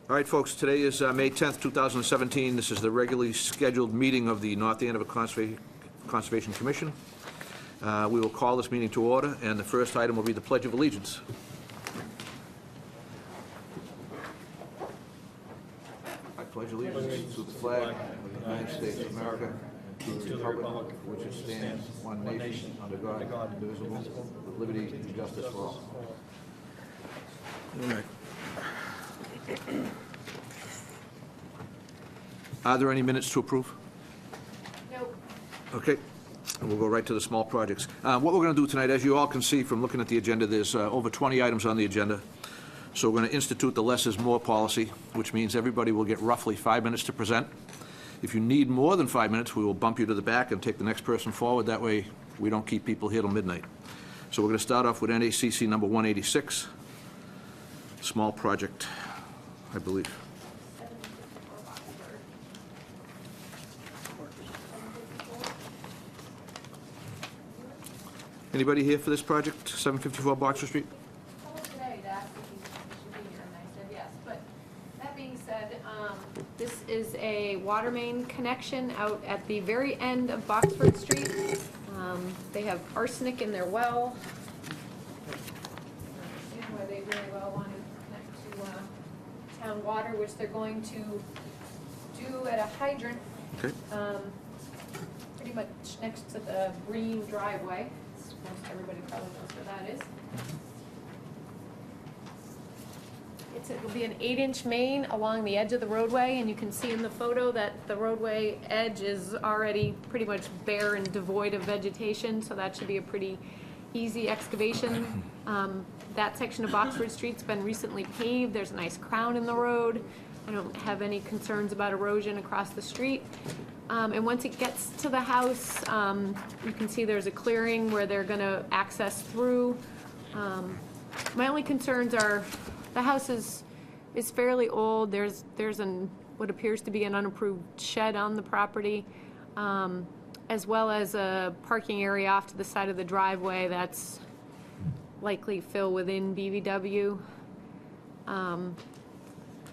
All right, folks, today is May 10th, 2017. This is the regularly scheduled meeting of the North Andover Conservation Commission. We will call this meeting to order, and the first item will be the Pledge of Allegiance. I pledge allegiance to the flag of the United States of America, to the republic for which it stands, one nation, under God, indivisible, with liberty and justice for all. All right. Are there any minutes to approve? Nope. Okay, we'll go right to the small projects. What we're going to do tonight, as you all can see from looking at the agenda, there's over 20 items on the agenda. So we're going to institute the less is more policy, which means everybody will get roughly 5 minutes to present. If you need more than 5 minutes, we will bump you to the back and take the next person forward. That way we don't keep people here till midnight. So we're going to start off with NACC number 186, small project, I believe. Anybody here for this project, 754 Boxer Street? Today to ask if he should be here, and I said yes. But that being said, this is a water main connection out at the very end of Boxford Street. They have arsenic in their well. Where they really well want to connect to town water, which they're going to do at a hydrant. Okay. Pretty much next to the green driveway. Most everybody probably knows where that is. It will be an 8-inch main along the edge of the roadway, and you can see in the photo that the roadway edge is already pretty much bare and devoid of vegetation, so that should be a pretty easy excavation. That section of Boxford Street's been recently paved. There's a nice crown in the road. I don't have any concerns about erosion across the street. And once it gets to the house, you can see there's a clearing where they're going to access through. My only concerns are the house is fairly old. There's what appears to be an unapproved shed on the property, as well as a parking area off to the side of the driveway that's likely fill within BVW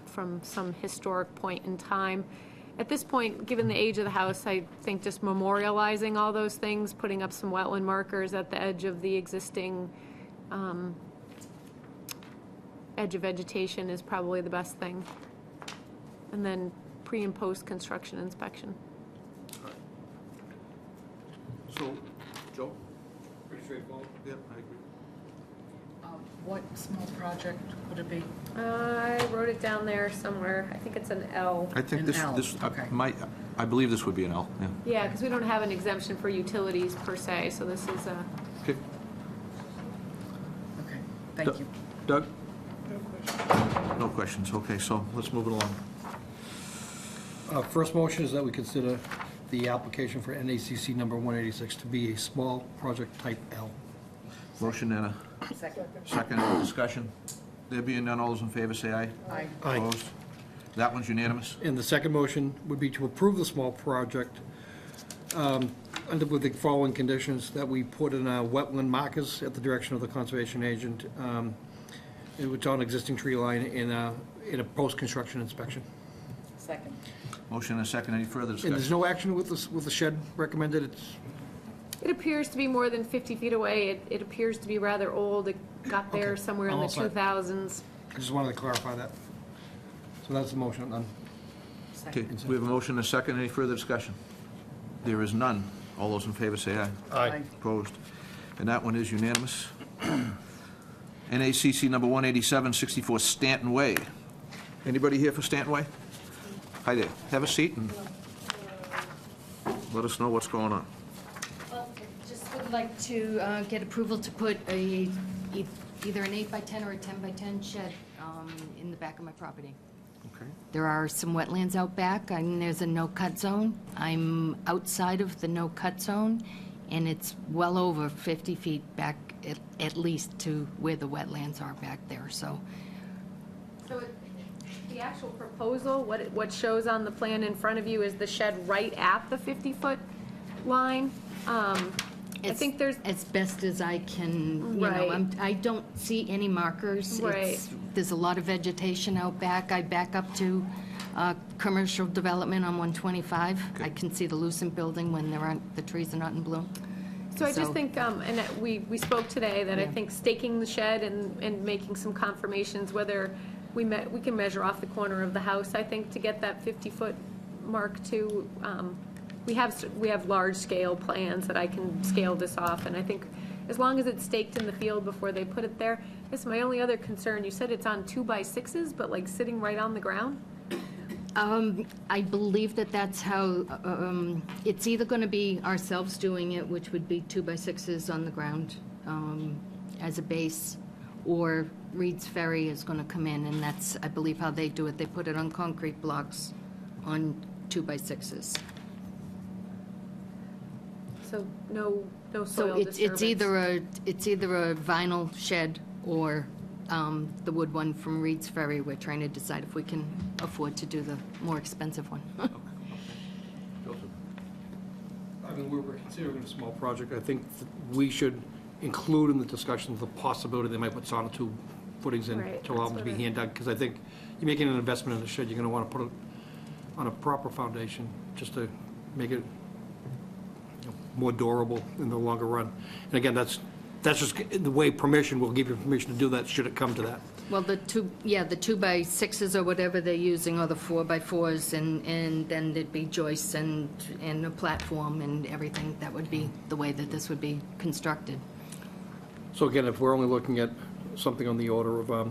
from some historic point in time. At this point, given the age of the house, I think just memorializing all those things, putting up some wetland markers at the edge of the existing edge of vegetation is probably the best thing. And then pre- and post-construction inspection. So, Joe? Pretty straightforward. Yeah, I agree. What small project would it be? I wrote it down there somewhere. I think it's an L. I think An this, L, okay. I believe this would be an L, yeah. Yeah, because we don't have an exemption for utilities per se, so this is a... Okay. Okay, thank you. Doug? No questions, okay, so let's move it along. First motion is that we consider the application for NACC number 186 to be a small project type L. Motion and a second discussion. There being none, all those in favor say aye. Aye. Aye. Opposed? That one's unanimous. And the second motion would be to approve the small project with the following conditions, that we put in wetland markers at the direction of the conservation agent, which on existing tree line in a post-construction inspection. Second. Motion and a second, any further And there's discussion? no action with the shed recommended? It appears to be more than 50 feet away. It appears to be rather old. It got there Okay. somewhere in I'm the all set. 2000s. I just wanted to clarify that. So that's the motion, done. Okay, Second. we have a motion and a second, any further discussion? There is none. All those in favor say aye. Aye. Opposed? And that one is unanimous. NACC number 187, 64 Stanton Way. Anybody here for Stanton Way? Hi there. Have a seat and let us know what's going on. Well, just would like to get approval to put either an 8x10 or a 10x10 shed in the back of my property. Okay. There are some wetlands out back, and there's a no-cut zone. I'm outside of the no-cut zone, and it's well over 50 feet back, at least to where the wetlands are back there, so. So the actual proposal, what shows on the plan in front of you is the shed right at the 50-foot line. I It's think there's, as best as I can, you know, Right. I don't see any markers. Right. It's There's a lot of vegetation out back. I back up to commercial development on 125. I can see the Lucent Building when the trees are not in bloom. So I just think, and that we spoke today, that I Yeah. think staking the shed and making some confirmations, whether we can measure off the corner of the house, I think, to get that 50-foot mark too. We have large-scale plans that I can scale this off, and I think as long as it's staked in the field before they put it there. This is my only other concern. You said it's on 2x6s, but like sitting right on the ground? I believe that that's how, it's either going to be ourselves doing it, which would be 2x6s on the ground as a base, or Reed's Ferry is going to come in, and that's, I believe, how they do it. They put it on concrete blocks on 2x6s. So no So soil it's disturbance? it's either a vinyl shed or the wood one from Reed's Ferry. We're trying to decide if we can afford to do the more expensive one. Joseph? I mean, we're considering a small project. I think that we should include in the discussion the possibility they might put sonotube footings in Right, to allow them to that's be what I- hand dug, because I think you're making an investment in a shed, you're gonna wanna put it on a proper foundation, just to make it, you know, more durable in the longer run. And again, that's just the way permission, we'll give you permission to do that, should it come to that. Well, the 2x6s or whatever they're using, or the 4x4s, and then there'd be joists and a platform and everything. That would be the way that this would be constructed. So again, if we're only looking at something on the order of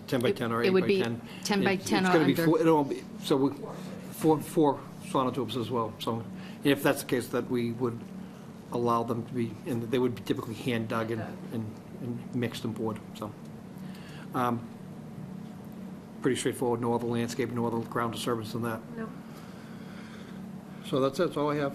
10 by 10 or 8 It would by be 10. 10 by it's 10 or gonna be under. four- It'll be, so four sonotubes as well. So if that's the case, that we would allow them to be, and they would be typically hand dug and mixed and poured, so. Pretty straightforward, no other landscape, no other ground disturbance than that. No. So that's it, that's all I have.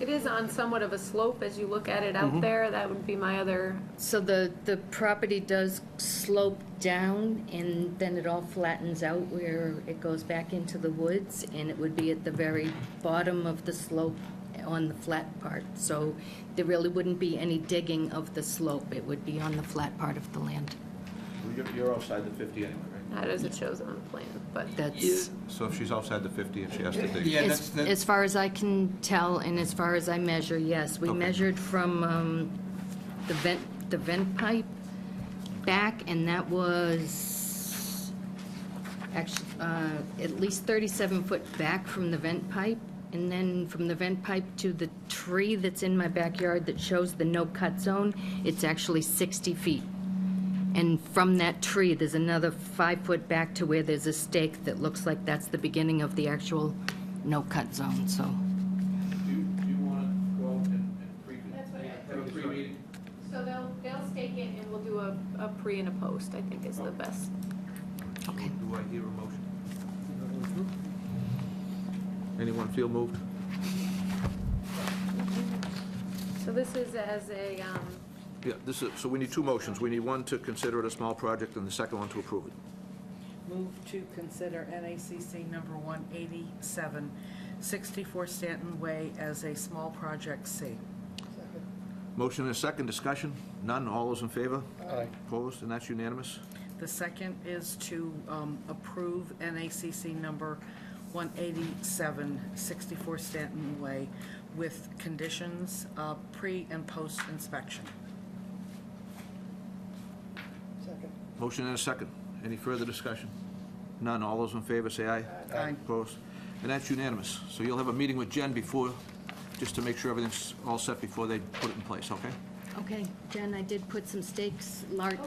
It is on somewhat of a slope as you look at it Mm-hmm. out there. That would be my other, So the property does slope down, and then it all flattens out where it goes back into the woods, and it would be at the very bottom of the slope on the flat part. So there really wouldn't be any digging of the slope. It would be on the flat part of the land. You're outside the 50 anyway, right? not as it shows on the plan, but That's, So if she's outside the 50 and she has to dig. Yeah, as far as I can tell, and as far as I measure, yes. We Okay. measured from the vent pipe back, and that was actually at least 37 foot back from the vent pipe. And then from the vent pipe to the tree that's in my backyard that shows the no-cut zone, it's actually 60 feet. And from that tree, there's another 5 foot back to where there's a stake that looks like that's the beginning of the actual no-cut zone, so. Do you want to go and That's what I- have a pre-meeting? So they'll stake it and we'll do a pre and a post, I think is the best. Okay. Do I hear a motion? Anyone feel moved? So this is as a, Yeah, so we need two motions. We need one to consider it a small project and the second one to approve it. Move to consider NACC number 187, 64 Stanton Way as a small project C. Motion and a second, discussion? None, all those in favor? Aye. Opposed, and that's unanimous? The second is to approve NACC number 187, 64 Stanton Way, with conditions of pre- and post-inspection. Motion and a second. Any further discussion? None, all those in favor say aye. Aye. Opposed, and that's unanimous. So you'll have a meeting with Jen before, just to make sure everything's all set before they put it in place, okay? Okay, Jen, I did put some stakes,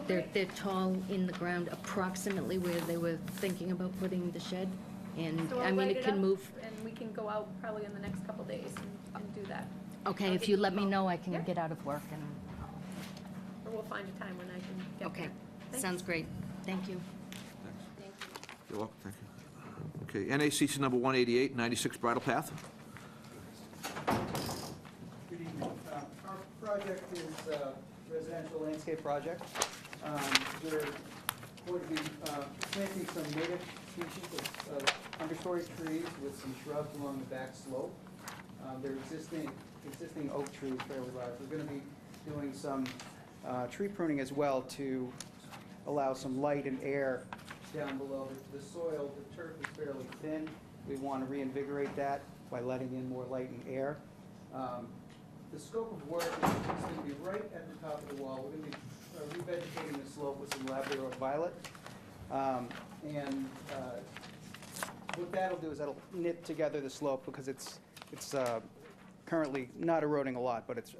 they're tall in the ground, approximately where they were thinking about putting the shed. And, so I I'll mean, write it it can up move. and we can go out probably in the next couple days and do that. Okay, I'll if give you you a let me call. know, I can Yeah. get out of work and, Or we'll find a time when I can get okay. there. Thanks. Sounds great. Thank you. You're welcome, thank you. Okay, NACC number 188, 96 Bridle Path. Good evening. Our project is a residential landscape project. We're going to be planting some native species of understory trees with some shrubs along the back slope. They're existing oak trees fairly large. We're going to be doing some tree pruning as well to allow some light and air down below. The soil, the turf is fairly thin. We want to reinvigorate that by letting in more light and air. The scope of work is going to be right at the top of the wall. We're going to be revegetating the slope with some Labrador violet. What that'll do is that'll knit together the slope because it's currently not eroding a lot, but it's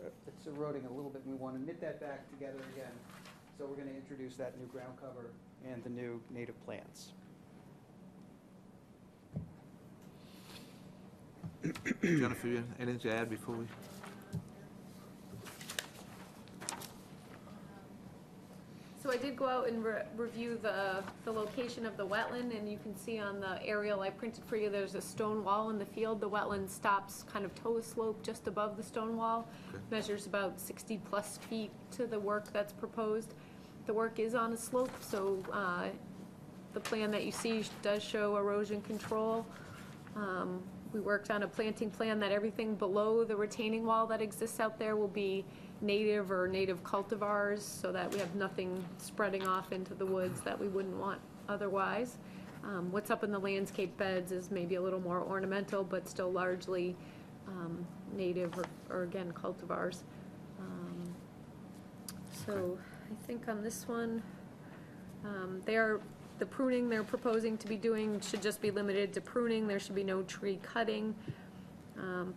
eroding a little bit, and we want to knit that back together again. So we're going to introduce that new ground cover and the new native plants. Jennifer, you have anything to add before we? So I did go out and review the location of the wetland, and you can see on the aerial I printed for you, there's a stone wall in the field. The wetland stops kind of toe slope just above the stone wall. Okay. Measures about 60-plus feet to the work that's proposed. The work is on a slope, so the plan that you see does show erosion control. We worked on a planting plan that everything below the retaining wall that exists out there will be native or native cultivars, so that we have nothing spreading off into the woods that we wouldn't want otherwise. What's up in the landscape beds is maybe a little more ornamental, but still largely native or again, cultivars. So I think on this one, the pruning they're proposing to be doing should just be limited to pruning. There should be no tree cutting.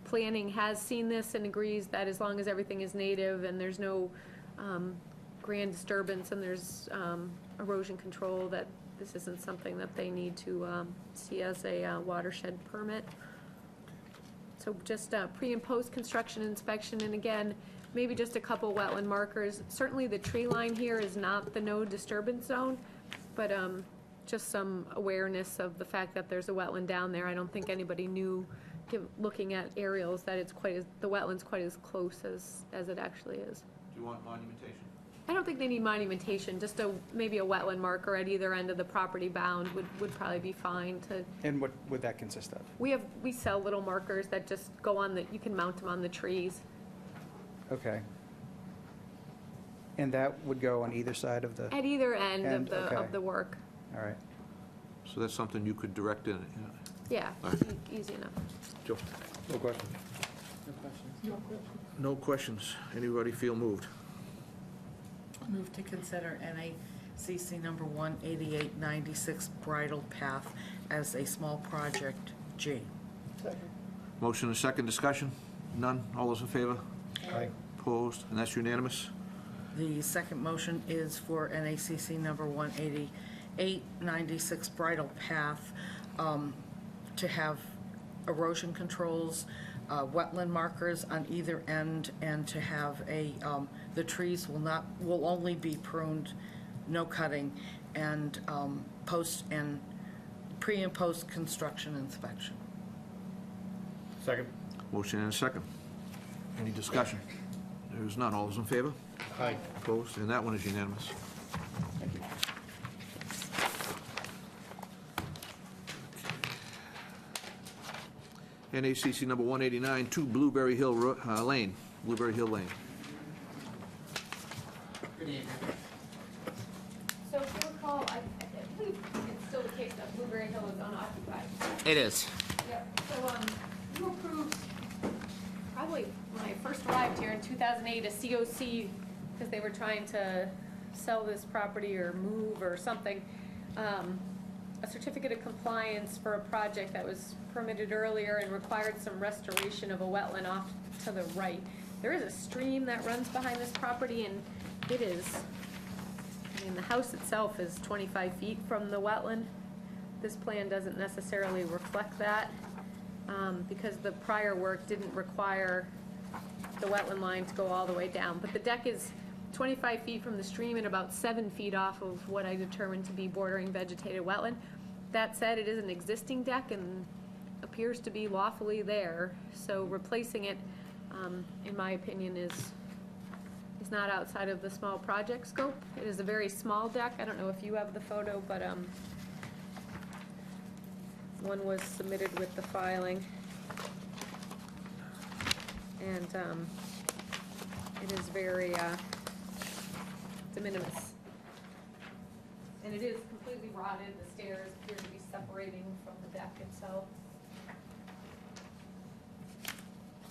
Planning has seen this and agrees that as long as everything is native and there's no grand disturbance and there's erosion control, that this isn't something that they need to see as a watershed permit. So just pre and post construction inspection, and again, maybe just a couple wetland markers. Certainly the tree line here is not the no disturbance zone, but just some awareness of the fact that there's a wetland down there. I don't think anybody knew, looking at aerials, that it's the wetland's quite as close as it actually is. Do you want monumentation? I don't think they need monumentation, just maybe a wetland marker at either end of the property bound would probably be fine to. And what would that consist of? We sell little markers that just go on you can mount them on the trees. Okay. And that would go on either side of the, At either end okay. of the work. all right. So that's something you could direct in, Yeah, All right. easy enough. Joe? No question. No questions. Anybody feel moved? Move to consider NACC number 18896 Bridle Path as a small project G. Motion and second discussion? None? All those in favor? Aye. Opposed? And that's unanimous? The second motion is for NACC number 18896 Bridle Path to have erosion controls, wetland markers on either end, and to have the trees will only be pruned, no cutting, and pre and post construction inspection. Second. Motion and a second. Any discussion? There is none. All those in favor? Aye. Opposed? And that one is unanimous. Thank you. NACC number 189, 2 Blueberry Hill Lane, Blueberry Hill Lane. Good evening. So if you recall, I believe it's still the case that Blueberry Hill is unoccupied. It is. Yep, so, you approved, probably when I first arrived here in 2008, a COC, because they were trying to sell this property or move or something, a certificate of compliance for a project that was permitted earlier and required some restoration of a wetland off to the right. There is a stream that runs behind this property, and it is, I mean, the house itself is 25 feet from the wetland. This plan doesn't necessarily reflect that, because the prior work didn't require the wetland line to go all the way down. But the deck is 25 feet from the stream and about 7 feet off of what I determined to be bordering vegetated wetland. That said, it is an existing deck and appears to be lawfully there, so replacing it, in my opinion, is not outside of the small project scope. It is a very small deck. I don't know if you have the photo, but one was submitted with the filing. And it is very de minimis. And it is completely rotted, the stairs appear to be separating from the deck itself.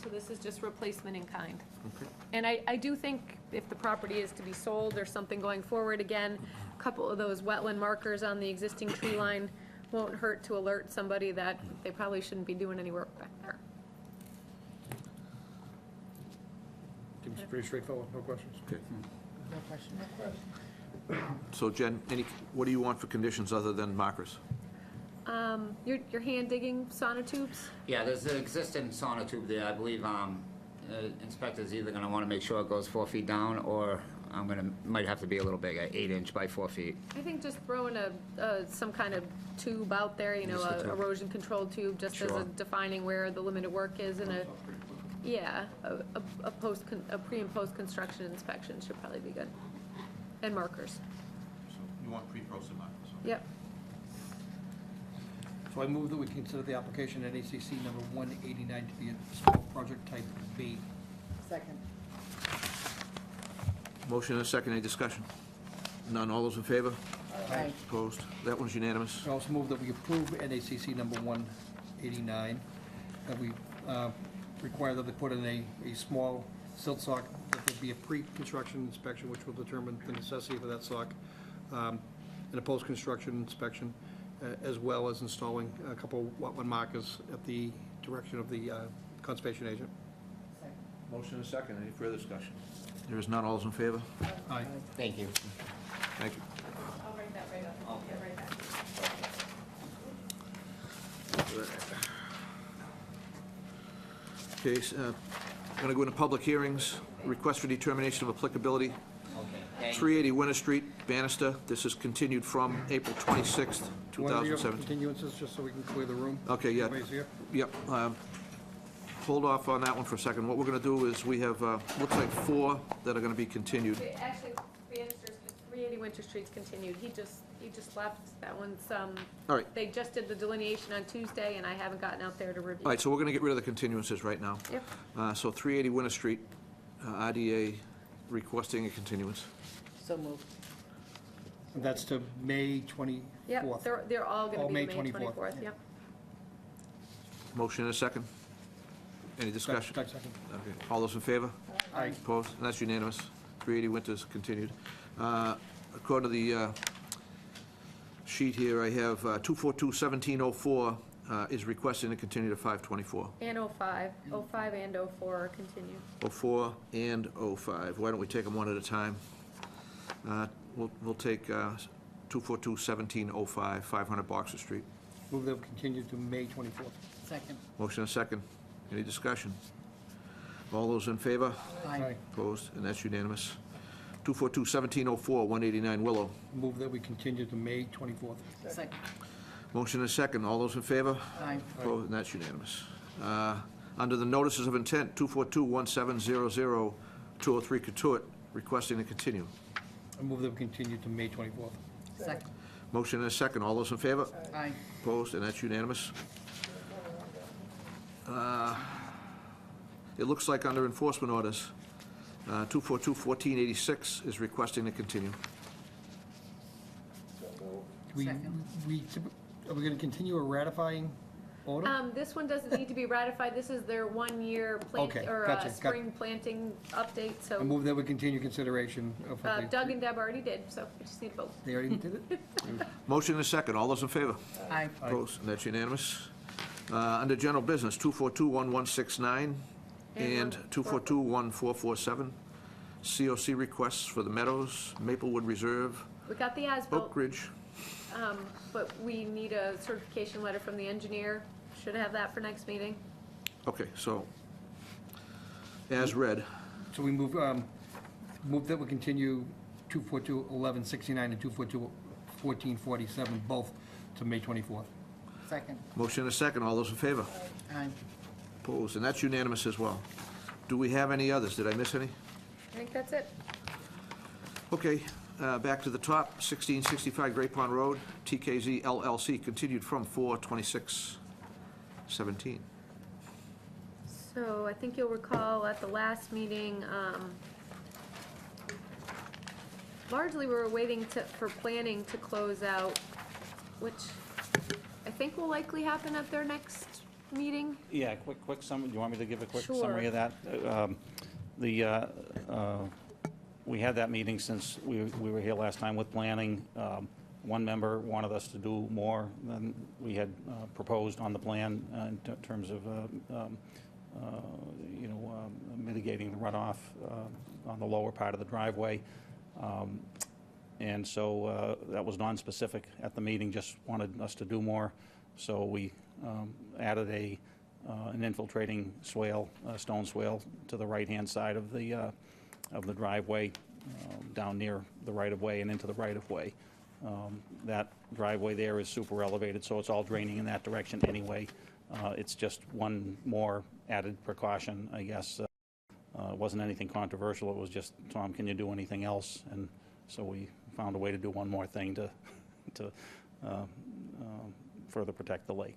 So this is just replacement in kind. Okay. And I do think if the property is to be sold or something going forward, again, a couple of those wetland markers on the existing tree line won't hurt to alert somebody that they probably shouldn't be doing any work back there. Seems pretty straightforward, no questions. Okay. No question. So Jen, what do you want for conditions other than markers? Your hand digging sonotubes? Yeah, there's an existing sonotube there. I believe inspector's either gonna wanna make sure it goes 4 feet down, or might have to be a little bigger, 8-inch by 4 feet. I think just throwing some kind of tube out there, you know, Just a a tube. erosion control tube, just as Sure. a defining where the limited work is, and a pre and post construction inspection should probably be good. And markers. So you want pre-posted markers? Yep. So I move that we consider the application NACC number 189 to be a small project type B. Second. Motion and a second, any discussion? None, all those in favor? Aye. Opposed? That one's unanimous. I also move that we approve NACC number 189, that we require that they put in a small silt sock, that there be a pre-construction inspection, which will determine the necessity for that sock, and a post-construction inspection, as well as installing a couple wetland markers at the direction of the conservation agent. Motion and a second, any further discussion? There is none, all those in favor? Aye. Thank you. Thank you. I'll write that right up. Yeah, right back. Okay, I'm going to go into public hearings. Request for determination of applicability. Okay. 380 Winter Street, Bannister. This is continued from April 26th, One of the 2017. continuances, just so we can clear the room. Okay, yeah. Everybody's here? Yep. Hold off on that one for a second. What we're going to do is we have, looks like 4 that are going to be continued. Actually, Bannister's, 380 Winter Street's continued. He just left. That one's, All right. they just did the delineation on Tuesday, and I haven't gotten out there to review. All right, so we're going to get rid of the continuances right now. Yep. So 380 Winter Street, RDA requesting a continuance. So moved. And that's to May 24th. Yep, they're all Oh, gonna be May May 24th. 24th, yep. Motion and a second. Any discussion? Second. Okay. All those in favor? Aye. Opposed? And that's unanimous. 380 Winters continued. According to the sheet here, I have 242-1704 is requesting to continue to 524. And 05 and 04 are continued. 04 and 05. Why don't we take them one at a time? We'll take 242-1705, 500 Boxer Street. Move that we continue to May 24th. Second. Motion and a second. Any discussion? All those in favor? Aye. Opposed? And that's unanimous. 242-1704, 189 Willow. Move that we continue to May 24th. Second. Motion and a second. All those in favor? Aye. Opposed? And that's unanimous. Under the notices of intent, 242-1700, 203 Cotuit, requesting to continue. I move that we continue to May 24th. Second. Motion and a second. All those in favor? Aye. Opposed? And that's unanimous. It looks like under enforcement orders, 242-1486 is requesting to continue. Second. Are we going to continue a ratifying order? This one doesn't need to be ratified. This is their 1-year plant, Okay, or gotcha, spring planting update, I so move that we continue consideration of what Doug and Deb already did, so we just need a vote. they already did it? Motion and a second. All those in favor? Aye. Opposed? And that's unanimous. Under general business, 242-1169 and 242-1447. COC requests for the Meadows, Maplewood Reserve, We got the as-built, Oak Ridge. but we need a certification letter from the engineer. Should have that for next meeting. Okay, so, as read. So we move that we continue 242-1169 and 242-1447, both to May 24th. Second. Motion and a second. All those in favor? Aye. Opposed? And that's unanimous as well. Do we have any others? Did I miss any? I think that's it. Okay, back to the top, 1665 Great Pond Road, TKZ LLC, continued from 4/26/17. So I think you'll recall at the last meeting, largely we're waiting for planning to close out, which I think will likely happen at their next meeting. Yeah, quick summary, do you want me to give a quick Sure. summary of that? We had that meeting since we were here last time with planning. One member wanted us to do more than we had proposed on the plan in terms of, mitigating the runoff on the lower part of the driveway. And so that was non-specific at the meeting, just wanted us to do more. So we added an infiltrating swale, stone swale, to the right-hand side of the driveway, down near the right-of-way and into the right-of-way. That driveway there is super elevated, so it's all draining in that direction anyway. It's just one more added precaution, I guess. It wasn't anything controversial, it was just, Tom, can you do anything else? And so we found a way to do one more thing to further protect the lake.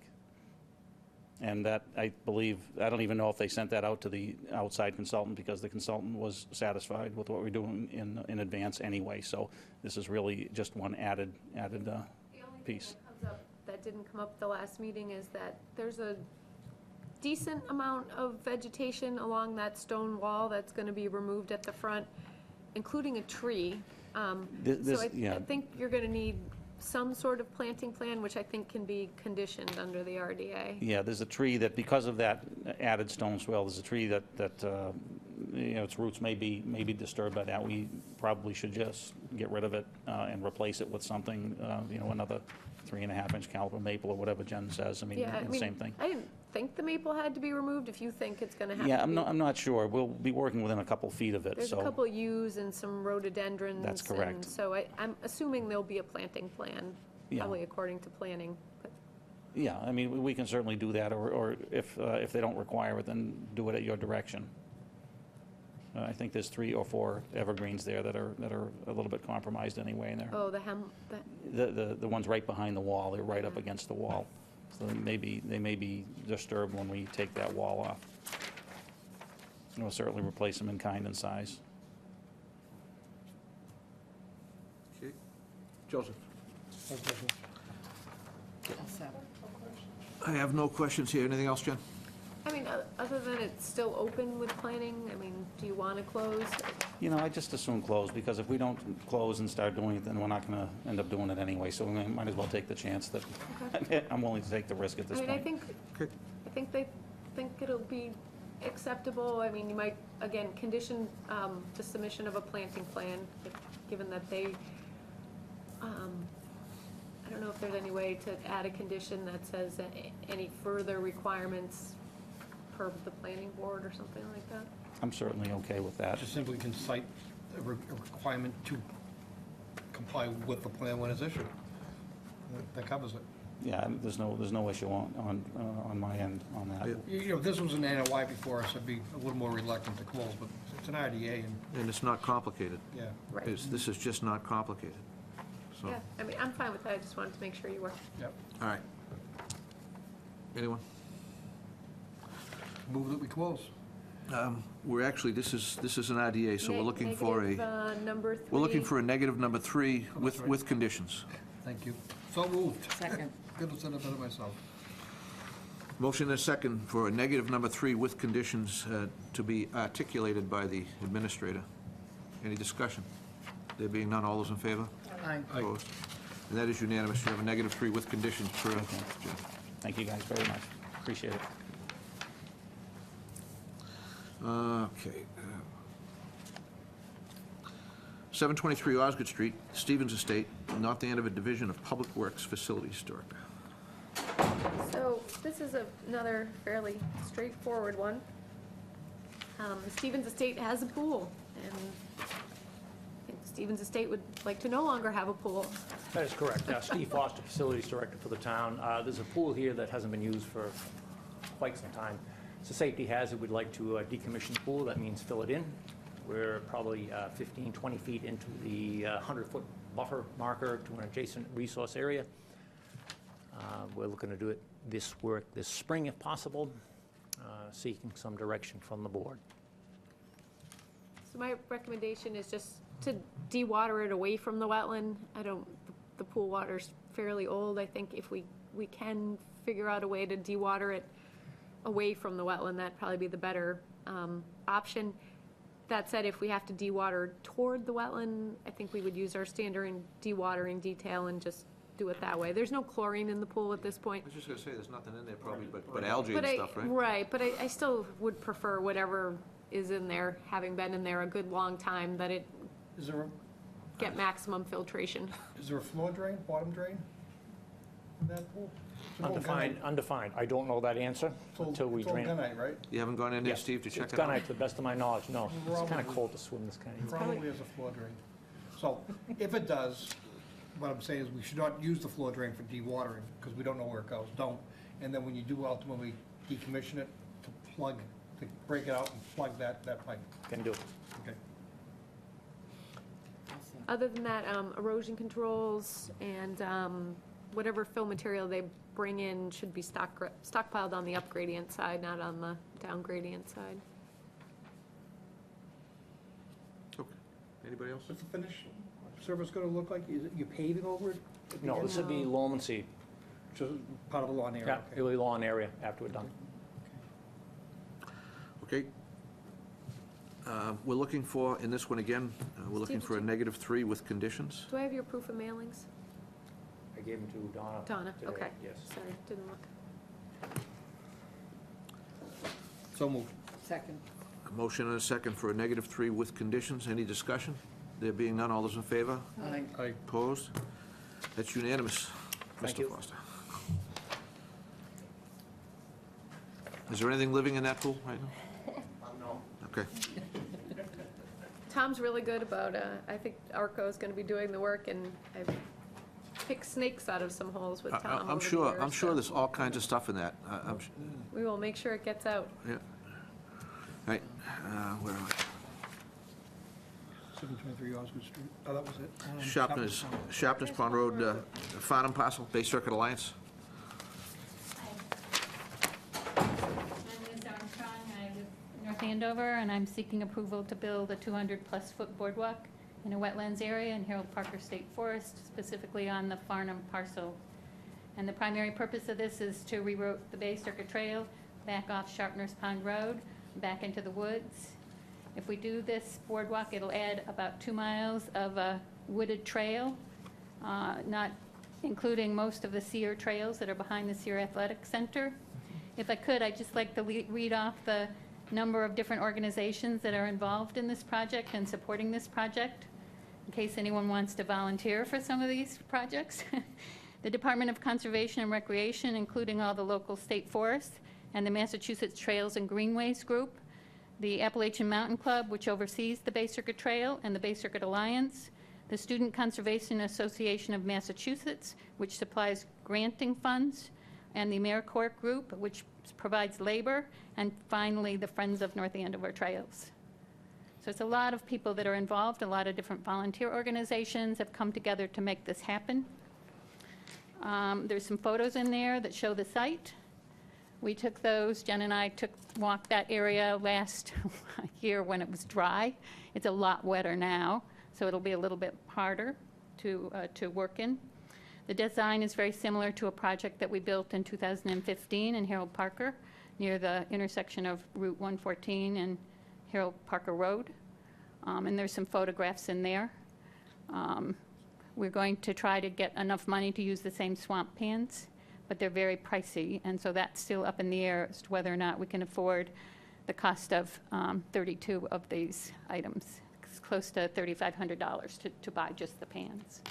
And that, I believe, I don't even know if they sent that out to the outside consultant, because the consultant was satisfied with what we're doing in advance anyway. So this is really just one added The only thing piece. that comes up that didn't come up the last meeting is that there's a decent amount of vegetation along that stone wall that's gonna be removed at the front, including a tree. So I think you're gonna need some sort of planting plan, which I think can be conditioned under the RDA. Yeah, there's a tree that, because of that added stone swell, there's a tree that its roots may be disturbed by that. We probably should just get rid of it and replace it with something, another 3.5-inch caliber maple or whatever Jen says. I mean, Yeah, the same thing. I didn't think the maple had to be removed. If you think it's gonna have to Yeah, be. I'm not sure. We'll be working within a couple feet of it, There's a so. couple yews and some rhododendrons. That's correct. And so I'm assuming there'll be a planting plan, Yeah. probably according to planning. But Yeah, I mean, we can certainly do that, or if they don't require it, then do it at your direction. I think there's 3 or 4 evergreens there that are a little bit compromised anyway, and Oh, the the ones right behind the wall, they're right up against the wall. So they may be disturbed when we take that wall off. And we'll certainly replace them in kind and size. Okay. Joseph? I have no questions here. Anything else, Jen? I mean, other than it's still open with planning, I mean, do you want to close? I just assume close, because if we don't close and start doing it, then we're not going to end up doing it anyway. So we might as well take the chance that, I'm willing to take the risk at this I point. mean, I think they think it'll be acceptable. I mean, you might, again, condition the submission of a planting plan, given that they, I don't know if there's any way to add a condition that says any further requirements per the planning board or something like that. I'm certainly okay with that. Just simply can cite a requirement to comply with the plan when it's issued. That covers it. Yeah, there's no issue on my end on that. Yeah. If this was an NOI before us, I'd be a little more reluctant to close, but it's an RDA, and, And it's not complicated. yeah. Right. This is just not complicated. So, Yeah, I mean, I'm fine with that. I just wanted to make sure you were. Yep. all right. Anyone? Move that we close. We're actually, this is an IDA, so we're looking for Negative, number 3. we're looking for a negative number 3 with conditions. Thank you. So moved. Second. Couldn't have said it better myself. Motion and a second for a negative number 3 with conditions to be articulated by the administrator. Any discussion? There being none, all those in favor? Aye. Opposed? And that is unanimous. You have a negative 3 with conditions per. Thank you guys very much. Appreciate it. Okay. 723 Osgood Street, Stevens Estate, North Andover Division of Public Works Facilities Director. So this is another fairly straightforward one. The Stevens Estate has a pool, and I think Stevens Estate would like to no longer have a pool. That is correct. Steve Foster, Facilities Director for the town. There's a pool here that hasn't been used for quite some time. It's a safety hazard. We'd like to decommission the pool. That means fill it in. We're probably 15, 20 feet into the 100-foot buffer marker to an adjacent resource area. We're looking to do it this spring if possible, seeking some direction from the board. So my recommendation is just to de-water it away from the wetland. The pool water's fairly old. I think if we can figure out a way to de-water it away from the wetland, that'd probably be the better option. That said, if we have to de-water toward the wetland, I think we would use our standard de-watering detail and just do it that way. There's no chlorine in the pool at this point. I was just gonna say, there's nothing in there probably, but algae But and I, stuff, right? right, but I still would prefer whatever is in there, having been in there a good long time, that it Is there get maximum filtration. a floor drain, bottom drain in that pool? It's all Undefined, undefined. I don't know that answer until we drain It's all it. gunite, right? You haven't gone in there, Yes, Steve, to check It's it out? gunite, to the best of my knowledge, no. It's kind of Probably. cold to swim this kind of. Probably has a floor drain. So if it does, what I'm saying is we should not use the floor drain for dewatering, because we don't know where it goes, don't. And then when you do ultimately decommission it, to break it out and plug that pipe. Can do it. Okay. Other than that, erosion controls and whatever fill material they bring in should be stockpiled on the up gradient side, not on the down gradient side. Okay. Anybody else? What's the finish surface gonna look like? Is it, you paving over it? No, this would be loam and seed. Just part of the lawn area? Yeah, okay. it'll be lawn area after we're done. Okay. We're looking for, in this one again, we're looking Steve, for a did -3 with conditions. Do I have your proof of mailings? I gave them to Donna. Donna, today, okay. Yes. Sorry, didn't look. So moved. Second. A motion and a second for a -3 with conditions. Any discussion? There being none, all those in favor? Aye. Opposed? That's unanimous. Thank Mr. you. Foster. Is there anything living in that pool right now? No. Okay. Tom's really good about, I think Arco's gonna be doing the work, and I've picked snakes out of some holes with Tom I'm over the sure, years, I'm sure so there's all kinds of stuff in that. we will make sure it gets out. Yeah. Right, where are 723 Osgood Street. Oh, that was it. we? Sharpness Pond Road, Farnham parcel, Bay Circuit Alliance. I'm Liz Armstrong, I live in North Andover, and I'm seeking approval to build a 200-plus foot boardwalk in a wetlands area in Harold Parker State Forest, specifically on the Farnham parcel. And the primary purpose of this is to reroute the Bay Circuit Trail back off Sharpness Pond Road, back into the woods. If we do this boardwalk, it'll add about 2 miles of a wooded trail, not including most of the Sear trails that are behind the Sear Athletic Center. If I could, I'd just like to read off the number of different organizations that are involved in this project and supporting this project, in case anyone wants to volunteer for some of these projects. The Department of Conservation and Recreation, including all the local state forests, and the Massachusetts Trails and Greenways Group, the Appalachian Mountain Club, which oversees the Bay Circuit Trail, and the Bay Circuit Alliance, the Student Conservation Association of Massachusetts, which supplies granting funds, and the AmeriCorps Group, which provides labor, and finally, the Friends of North Andover Trails. So it's a lot of people that are involved, a lot of different volunteer organizations have come together to make this happen. There's some photos in there that show the site. We took those, Jen and I walked that area last year when it was dry. It's a lot wetter now, so it'll be a little bit harder to work in. The design is very similar to a project that we built in 2015 in Harold Parker, near the intersection of Route 114 and Harold Parker Road. And there's some photographs in there. We're going to try to get enough money to use the same swamp pans, but they're very pricey, and so that's still up in the air as to whether or not we can afford the cost of 32 of these items. It's close to $3,500 to buy just the pans.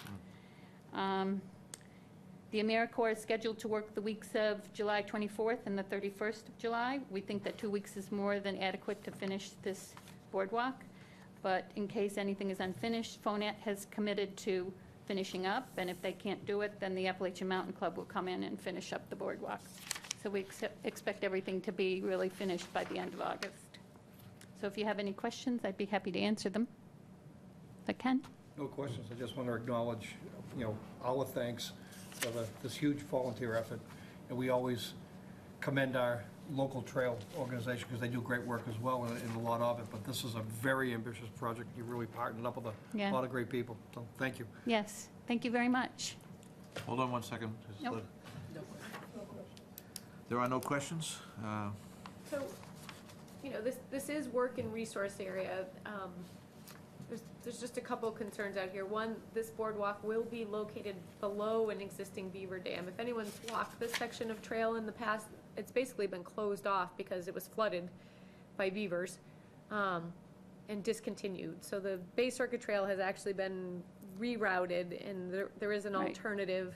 The AmeriCorps is scheduled to work the weeks of July 24th and the 31st of July. We think that 2 weeks is more than adequate to finish this boardwalk, but in case anything is unfinished, FONET has committed to finishing up, and if they can't do it, then the Appalachian Mountain Club will come in and finish up the boardwalk. So we expect everything to be really finished by the end of August. So if you have any questions, I'd be happy to answer them. If I can. No questions. I just want to acknowledge, our thanks for this huge volunteer effort. And we always commend our local trail organization, because they do great work as well, and a lot of it, but this is a very ambitious project. You really partnered up with a Yeah. lot of great people, so thank you. Yes, thank you very much. Hold on one second. Just Nope. There are no questions? So, you know, this is work in resource area. There's just a couple concerns out here. One, this boardwalk will be located below an existing beaver dam. If anyone's walked this section of trail in the past, it's basically been closed off because it was flooded by beavers, and discontinued. So the Bay Circuit Trail has actually been rerouted, and there is an Right. alternative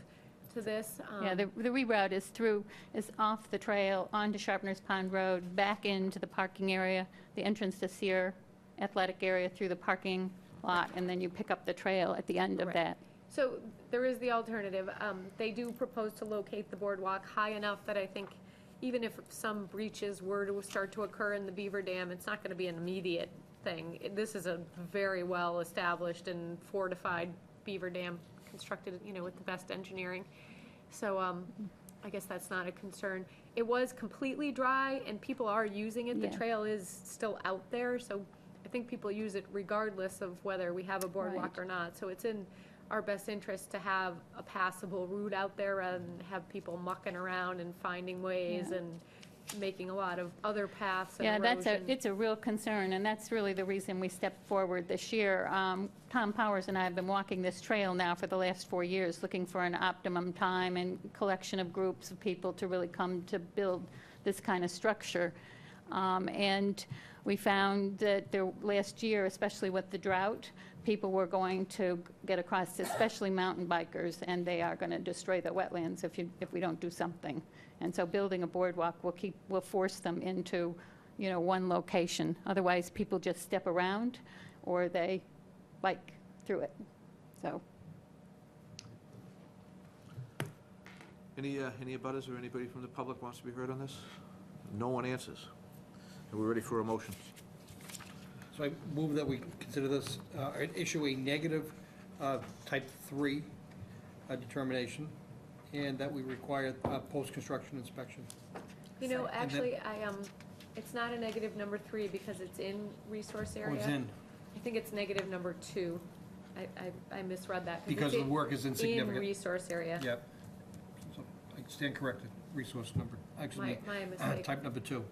to this. Yeah, the reroute is off the trail, onto Sharpner's Pond Road, back into the parking area, the entrance to Sear Athletic area through the parking lot, and then you pick up the trail at the end of Right. that. So there is the alternative. They do propose to locate the boardwalk high enough that I think even if some breaches were to start to occur in the beaver dam, it's not going to be an immediate thing. This is a very well-established and fortified beaver dam, constructed, you know, with the best engineering. So I guess that's not a concern. It was completely dry, and people are using it. The Yeah. trail is still out there, so I think people use it regardless of whether we have a boardwalk Right. or not. So it's in our best interest to have a passable route out there rather than have people mucking around and finding ways Yeah. and making a lot of other paths and Yeah, erosion. it's a real concern, and that's really the reason we stepped forward this year. Tom Powers and I have been walking this trail now for the last 4 years, looking for an optimum time and collection of groups of people to really come to build this kind of structure. And we found that last year, especially with the drought, people were going to get across, especially mountain bikers, and they are going to destroy the wetlands if we don't do something. And so building a boardwalk will force them into, you know, one location. Otherwise, people just step around or they bike through it. So, Any abutters or anybody from the public wants to be heard on this? No one answers. Are we ready for a motion? So I move that we consider this, issue a negative type 3 determination, and that we require post-construction inspection. You know, then- actually, it's not a negative number 3 because it's in resource Oh, area. it's in, I think it's negative number 2. I misread that. because it's the work is in insignificant. resource area. Yep. So I stand corrected, resource number, actually, My mistake. type number 2.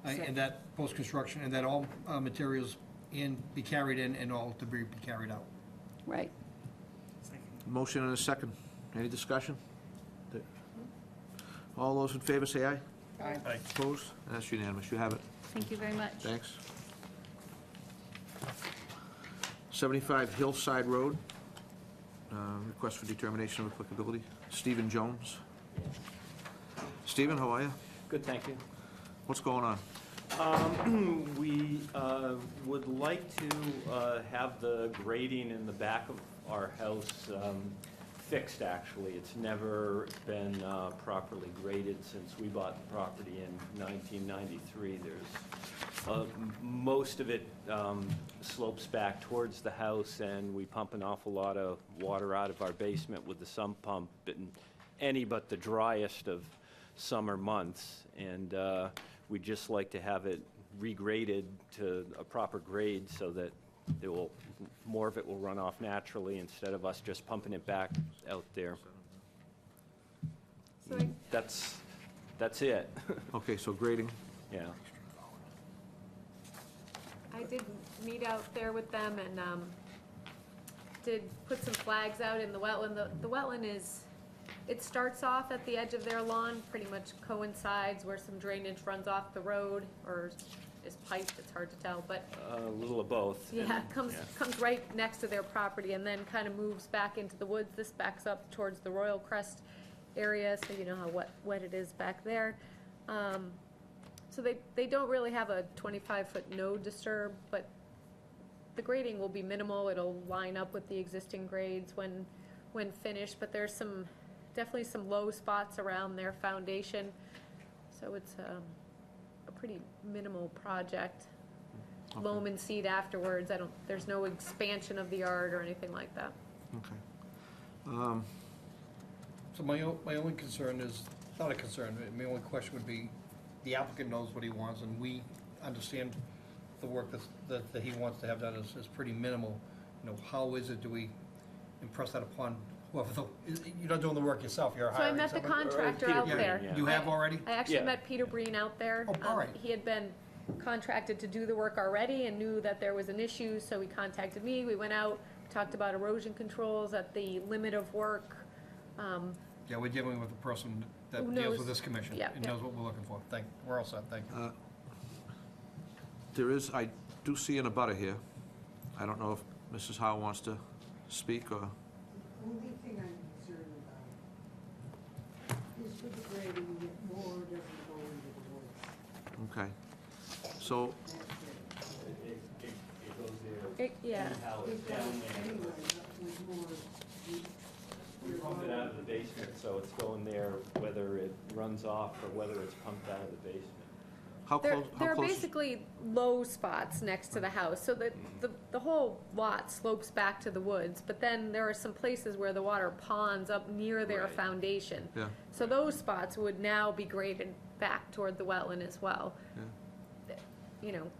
And that post-construction, and that all materials be carried in and all debris be carried out. right. Motion and a second. Any discussion? All those in favor say aye. Aye. Opposed? That's unanimous. You have it. Thank you very much. Thanks. 75 Hillside Road. Request for determination of applicability. Stephen Jones. Stephen, how are you? Good, thank you. What's going on? We would like to have the grading in the back of our house fixed, actually. It's never been properly graded since we bought the property in 1993. There's, most of it slopes back towards the house, and we pump an awful lot of water out of our basement with the sump pump in any but the driest of summer months. And we'd just like to have it regraded to a proper grade so that more of it will run off naturally instead of us just pumping it back out there. So That's it. Okay, so grading. Yeah. I did meet out there with them and did put some flags out in the wetland. The wetland it starts off at the edge of their lawn, pretty much coincides where some drainage runs off the road or is piped, it's hard to tell, but A little of both. yeah, it comes Yeah. right next to their property and then kind of moves back into the woods. This backs up towards the Royal Crest area, so you know how wet it is back there. So they don't really have a 25-foot no disturb, but the grading will be minimal. It'll line up with the existing grades when finished, but there's definitely some low spots around their foundation. So it's a pretty minimal project. Loam and seed afterwards. There's no expansion of the yard or anything like that. Okay. So my only concern is, not a concern, my only question would be, the applicant knows what he wants, and we understand the work that he wants to have done is pretty minimal. You know, how is it, do we impress that upon whoever, you're not doing the work yourself, you're So I hiring met the someone? contractor Peter out Breen, there. yeah. You have already? I actually Yeah. met Peter Breen out there. Oh, all right. He had been contracted to do the work already and knew that there was an issue, so he contacted me. We went out, talked about erosion controls at the limit of work. Yeah, we're dealing with a person that Who deals knows- with this commission, yeah, and yeah. knows what we're looking for. We're all set, thank you. I do see an abutter here. I don't know if Mrs. Howe wants to speak, or, Only thing I'm concerned about is with the grading, that more doesn't go into the woods. okay. So, That's it. It goes there. Yeah. Anyhow, it's It down does there. anyway, but with more, We pump it out of the basement, so it's going there, whether it runs off or whether it's pumped out of the basement. how There close, how are close? basically low spots next to the house, so that the whole lot slopes back to the woods, but then there are some places where the water ponds up near their Right. foundation. Yeah, So those spots would now be graded back toward the wetland as well. yeah. You know,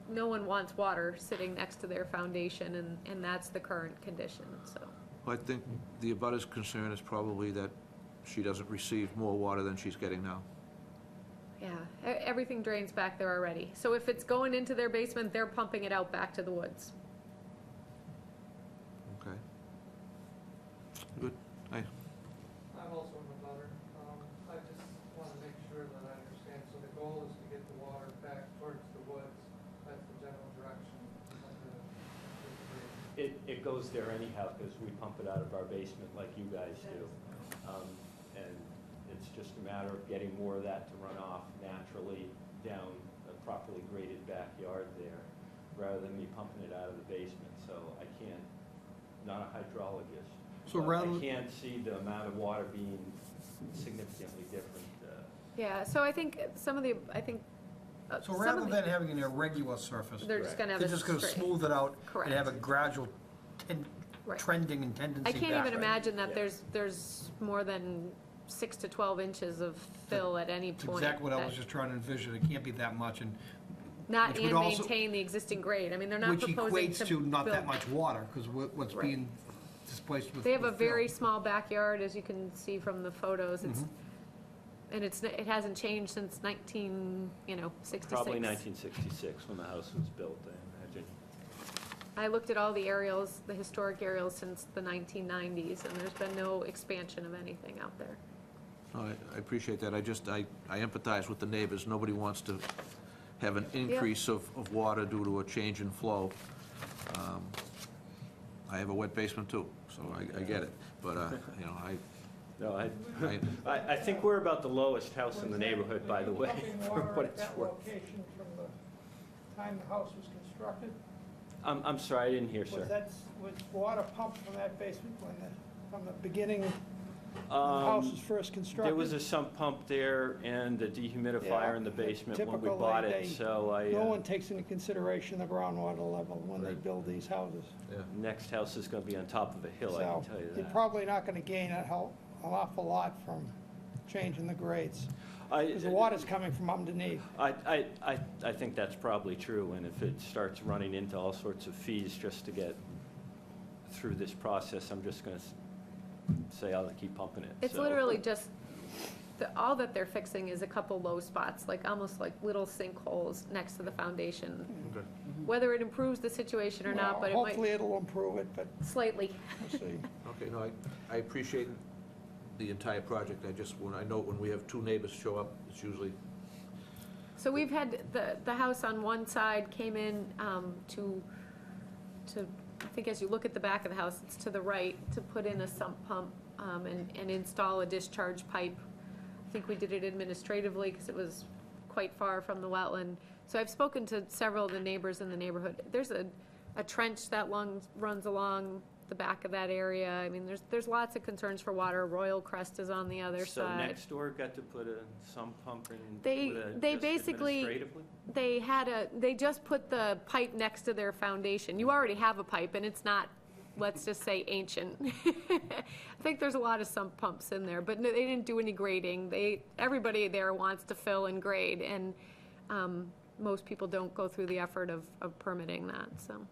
no one wants water sitting next to their foundation, and that's the current condition, so. Well, I think the abutter's concern is probably that she doesn't receive more water than she's getting now. Yeah, everything drains back there already. So if it's going into their basement, they're pumping it out back to the woods. Okay. Good. Hey, I'm also in the butter. I just want to make sure that I understand. So the goal is to get the water back towards the woods. That's the general direction of the It goes there anyhow, because we pump it out of our basement like you guys do. And it's just a matter of getting more of that to run off naturally down a properly graded backyard there, rather than me pumping it out of the basement. So I can't, not a hydrologist. So but rather- I can't see the amount of water being significantly different. Yeah, so I think some of the, So some rather of than having an irregular surface, they're just gonna have they're a just gonna straight. smooth it out and have a Correct. gradual Right. trending and tendency I can't even backward. imagine that Yeah. there's more than 6 to 12 inches of fill at any It's point. exactly what I that- was just trying to envision, it can't be that much, and, Not which would and also- maintain the existing grade. I mean, they're not which proposing equates to not that build- much water, because what's Right. being displaced with. They have a with fill. very small backyard, as you can see from the photos. It's, and it hasn't changed since 66. Probably 1966 when the house was built, I imagine. I looked at all the aerials, the historic aerials since the 1990s, and there's been no expansion of anything out there. no, I appreciate that. I empathize with the neighbors. Nobody wants to have an increase of water due to a change in flow. I have a wet basement too, so I get it. But, No, I- I think we're about the lowest house in the neighborhood, by the way, pumping for water what at it's that worth. location from the time the house was constructed? I'm sorry, I didn't hear, Was sir. was water pumped from that basement from the beginning the house was first constructed? There was a sump pump there and a dehumidifier Yeah, in the basement when we typical, bought they- it, so I, No one takes into consideration the groundwater level when they Right. build these houses. next house is gonna be on top of a hill, I can So tell you you're that. probably not gonna gain an awful lot from changing the grades, because the I, water's coming from underneath. I think that's probably true, and if it starts running into all sorts of fees just to get through this process, I'm just gonna say I'll keep pumping it. It's so. literally just, all that they're fixing is a couple low spots, like almost like little sinkholes next to the foundation. Okay. Whether it improves the situation or not, Well, but it hopefully might it'll improve it, but slightly. we'll see. Okay, no, I appreciate the entire project. I know when we have two neighbors show up, it's usually, So we've had, the house on one side came in to, I think as you look at the back of the house, it's to the right, to put in a sump pump and install a discharge pipe. I think we did it administratively because it was quite far from the wetland. So I've spoken to several of the neighbors in the neighborhood. There's a trench that runs along the back of that area. I mean, there's lots of concerns for water. Royal Crest is on the other So side. next door got to put a sump pump in They just basically- administratively? They just put the pipe next to their foundation. You already have a pipe, and it's not let's just say ancient. I think there's a lot of sump pumps in there, but no, they didn't do any grading. Everybody there wants to fill and grade, and most people don't go through the effort of permitting that, so.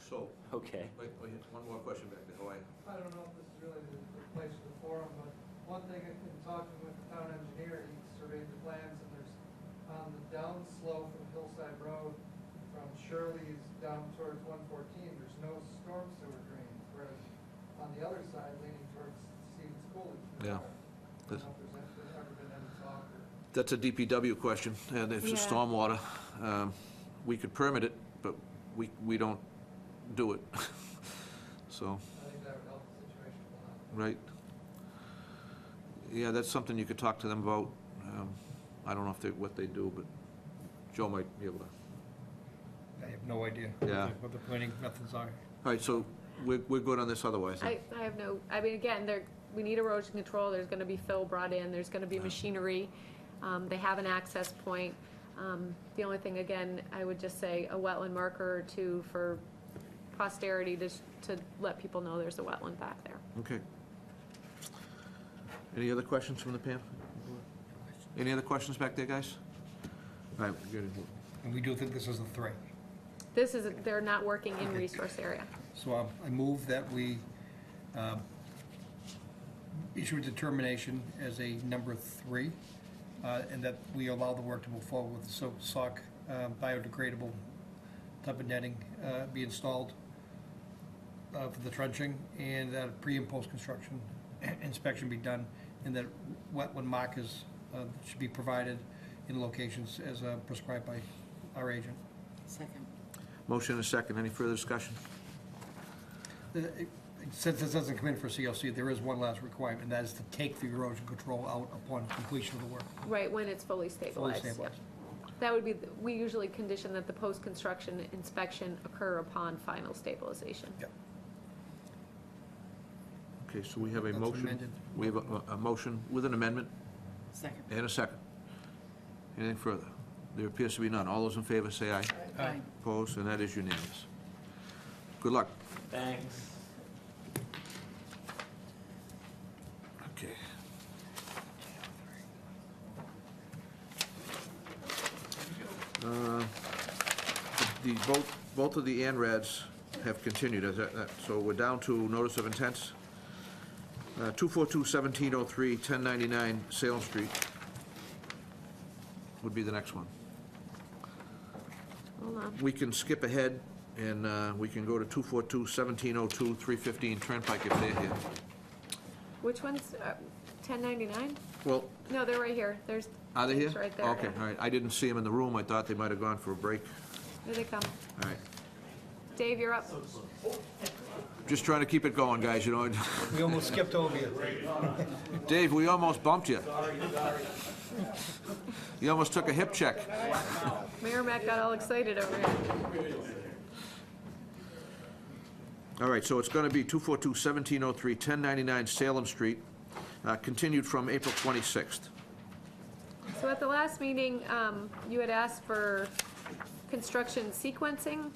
So, Okay. wait, one more question back there, Hawaii. I don't know if this is really the place for the forum, but one thing in talking with the town engineer, he surveyed the plans, and there's on the downslope of Hillside Road from Shirley's down towards 114, there's no storm sewer drains, whereas on the other side, leaning towards Stevens Coolidge. Yeah. I don't know if there's ever been any talk or. That's a DPW question, and if it's Yeah. stormwater, we could permit it, but we don't do it. So, I think that would help the situation a lot. right. Yeah, that's something you could talk to them about. I don't know what they do, but Joe might be able to. I have no idea Yeah. what the planning methods are. All right, so we're good on this otherwise, then? I have no, I mean, again, we need erosion control, there's gonna be fill brought in, there's gonna be machinery, they have an access point. The only thing, again, I would just say a wetland marker or two for posterity to let people know there's a wetland back there. Okay. Any other questions from the panel? Any other questions back there, guys? All right, good. And we do think this is a 3. They're not working in resource area. So I move that we issue a determination as a number 3, and that we allow the work to move forward with the SOC biodegradable type of netting be installed for the trenching, and that pre- and post-construction inspection be done, and that wetland markers should be provided in locations as prescribed by our agent. Second. Motion and a second. Any further discussion? Since this doesn't come in for CLC, there is one last requirement, and that is to take the erosion control out upon completion of the work. Right, when it's fully stabilized. Fully stabilized. Yep. That would be, we usually condition that the post-construction inspection occur upon final stabilization. Yep. Okay, so we have a That's motion. amended. We have a motion with an amendment Second. and a second. Anything further? There appears to be none. All those in favor say aye. Aye. Opposed, and that is unanimous. Good luck. Thanks. Okay. Both of the ANRADs have continued, so we're down to notice of intents. 242-1703, 1099 Salem Street would be the next one. Hold on. We can skip ahead, and we can go to 242-1702, 315 Turnpike if they're here. Which one's 1099? Well, No, they're right here. are they here? It's right there. Okay, yeah. all right. I didn't see them in the room. I thought they might have gone for a break. Here they come. All right. Dave, you're up. Just trying to keep it going, guys, you know. We almost skipped over you. Dave, we almost bumped you. You almost took a hip check. Mayor Matt got all excited over here. All right, so it's going to be 242-1703, 1099 Salem Street, continued from April 26th. So at the last meeting, you had asked for construction sequencing.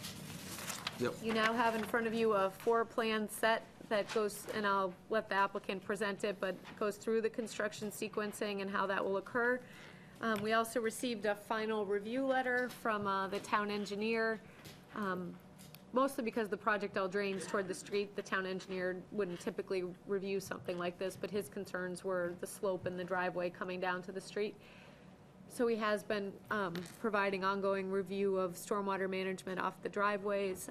Yep. You now have in front of you a floor-plan set that goes, and I'll let the applicant present it, but goes through the construction sequencing and how that will occur. We also received a final review letter from the town engineer, mostly because the project all drains toward the street. The town engineer wouldn't typically review something like this, but his concerns were the slope and the driveway coming down to the street. So he has been providing ongoing review of stormwater management off the driveways.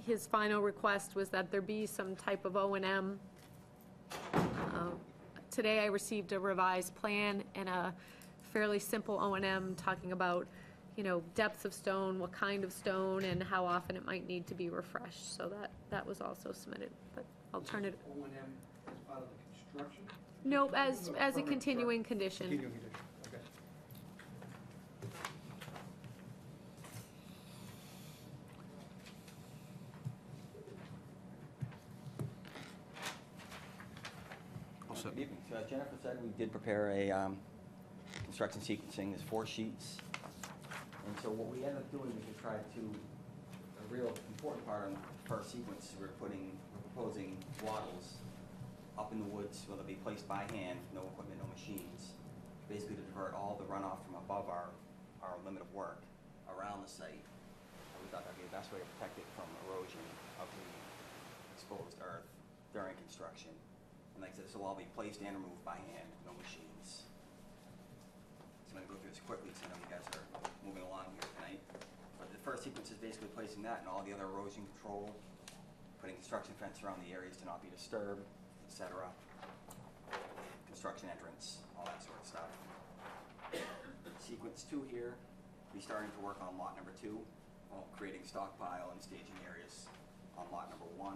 His final request was that there be some type of O&M. Today I received a revised plan and a fairly simple O&M talking about, you know, depths of stone, what kind of stone, and how often it might need to be refreshed. So that was also submitted, but I'll turn it. O&M as part of the construction? Nope, as a continuing condition. Continuing condition, okay. All set. Good evening. So as Jennifer said, we did prepare a construction sequencing. There's 4 sheets. And so what we ended up doing is we tried to the real important part on the first sequence, we're proposing wattles up in the woods, where they'll be placed by hand, no equipment, no machines, basically to divert all the runoff from above our limit of work around the site. We thought that'd be the best way to protect it from erosion of the exposed earth during construction. And like I said, this will all be placed and removed by hand, no machines. So I'm gonna go through this quickly, because I know you guys are moving along here tonight. But the first sequence is basically placing that and all the other erosion control, putting construction fence around the areas to not be disturbed, etc. Construction entrance, all that sort of stuff. Sequence 2 here, we starting to work on lot number 2, creating stockpile and staging areas on lot number 1.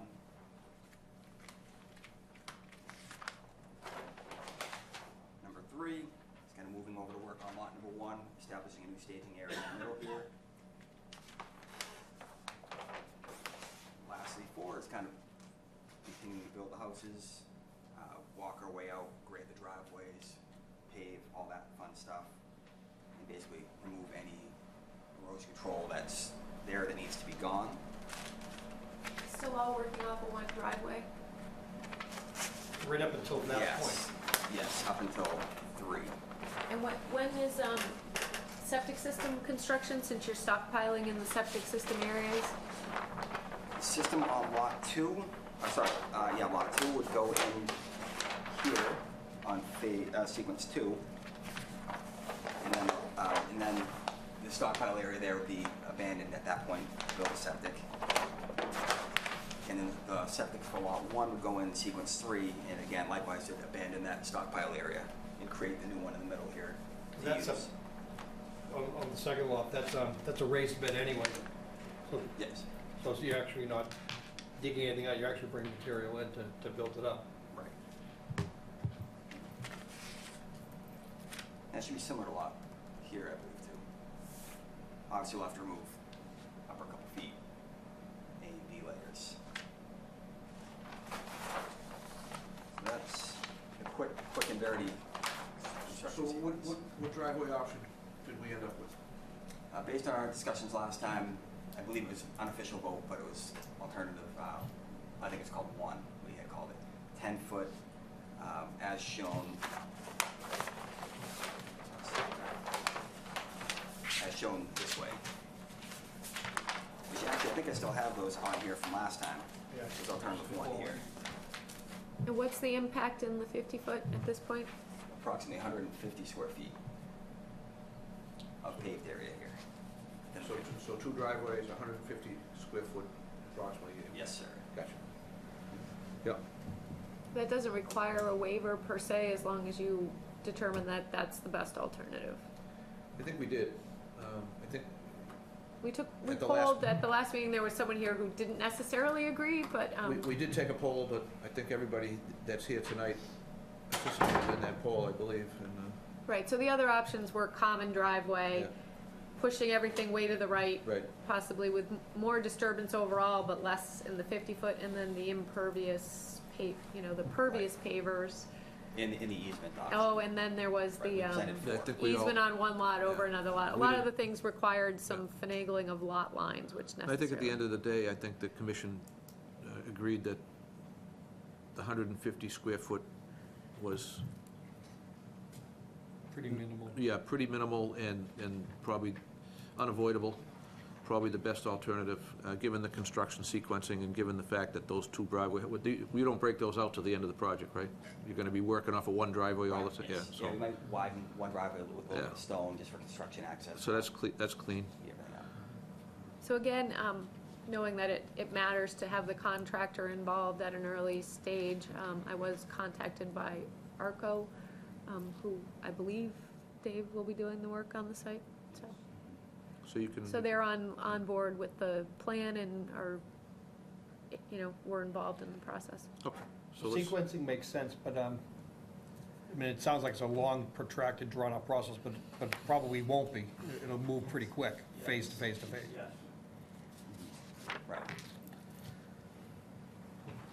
Number 3 is kind of moving over to work on lot number 1, establishing a new staging area in the middle here. Lastly, 4 is kind of continuing to build the houses, walk our way out, grade the driveways, pave, all that fun stuff, and basically remove any erosion control that's there that needs to be gone. Still all working off of one driveway? Right up until that point. Yes, yes, up until 3. And when is septic system construction, since you're stockpiling in the septic system areas? The system on lot 2, lot 2 would go in here on sequence 2, and then the stockpile area there would be abandoned at that point to build a septic. And then the septic for lot 1 would go in sequence 3, and again, likewise, to abandon that stockpile area and create the new one in the middle here. That's on the second lot, that's a raised bed anyway. So, yes. So you're actually not digging anything out, you're actually bringing material in to build it up. Right. That should be similar to lot here, I believe, too. Obviously, we'll have to remove upper couple feet, A and B layers. So that's a quick and dirty So construction sequence. what driveway option did we end up with? Based on our discussions last time, I believe it was unofficial vote, but it was alternative, I think it's called 1, we had called it. 10-foot, as shown. As shown this way. Which actually, I think I still have those on here from last time. Yeah. There's alternative 1 here. And what's the impact in the 50-foot at this point? Approximately 150 square feet of paved area here. So 2 driveways, 150 square foot approximately. Yes, sir. Gotcha. Yeah. That doesn't require a waiver per se, as long as you determine that that's the best alternative. I think we did. I think We At the last- polled, at the last meeting, there was someone here who didn't necessarily agree, but, we did take a poll, but I think everybody that's here tonight participated in that poll, I believe. And right, so the other options were common driveway, yeah, pushing everything way to the right, right. possibly with more disturbance overall, but less in the 50-foot, and then the impervious the pervious pavers. In the easement option. Oh, and then there was Right, we the presented I think we all- easement on one lot over Yeah. another lot. A We lot of did- the things required some finagling of lot lines, which necessarily. I think at the end of the day, I think the commission agreed that the 150 square foot was, Pretty minimal. yeah, pretty minimal and probably unavoidable, probably the best alternative, given the construction sequencing and given the fact that those 2 driveways, we don't break those out to the end of the project, right? You're gonna be working off of 1 driveway all the time, yeah, Yeah, we so, might widen one driveway with a little bit Yeah. of stone just for construction access. so that's clean. Yeah, right now. So again, knowing that it matters to have the contractor involved at an early stage, I was contacted by ARCO, who I believe Dave will be doing the work on the site, so. So you can. So they're on board with the plan and are, were involved in the process. Okay, so let's- Sequencing makes sense, but, I mean, it sounds like it's a long, protracted, drawn-out process, but it probably won't be. It'll move pretty quick, phase to phase to phase. Yes. Right.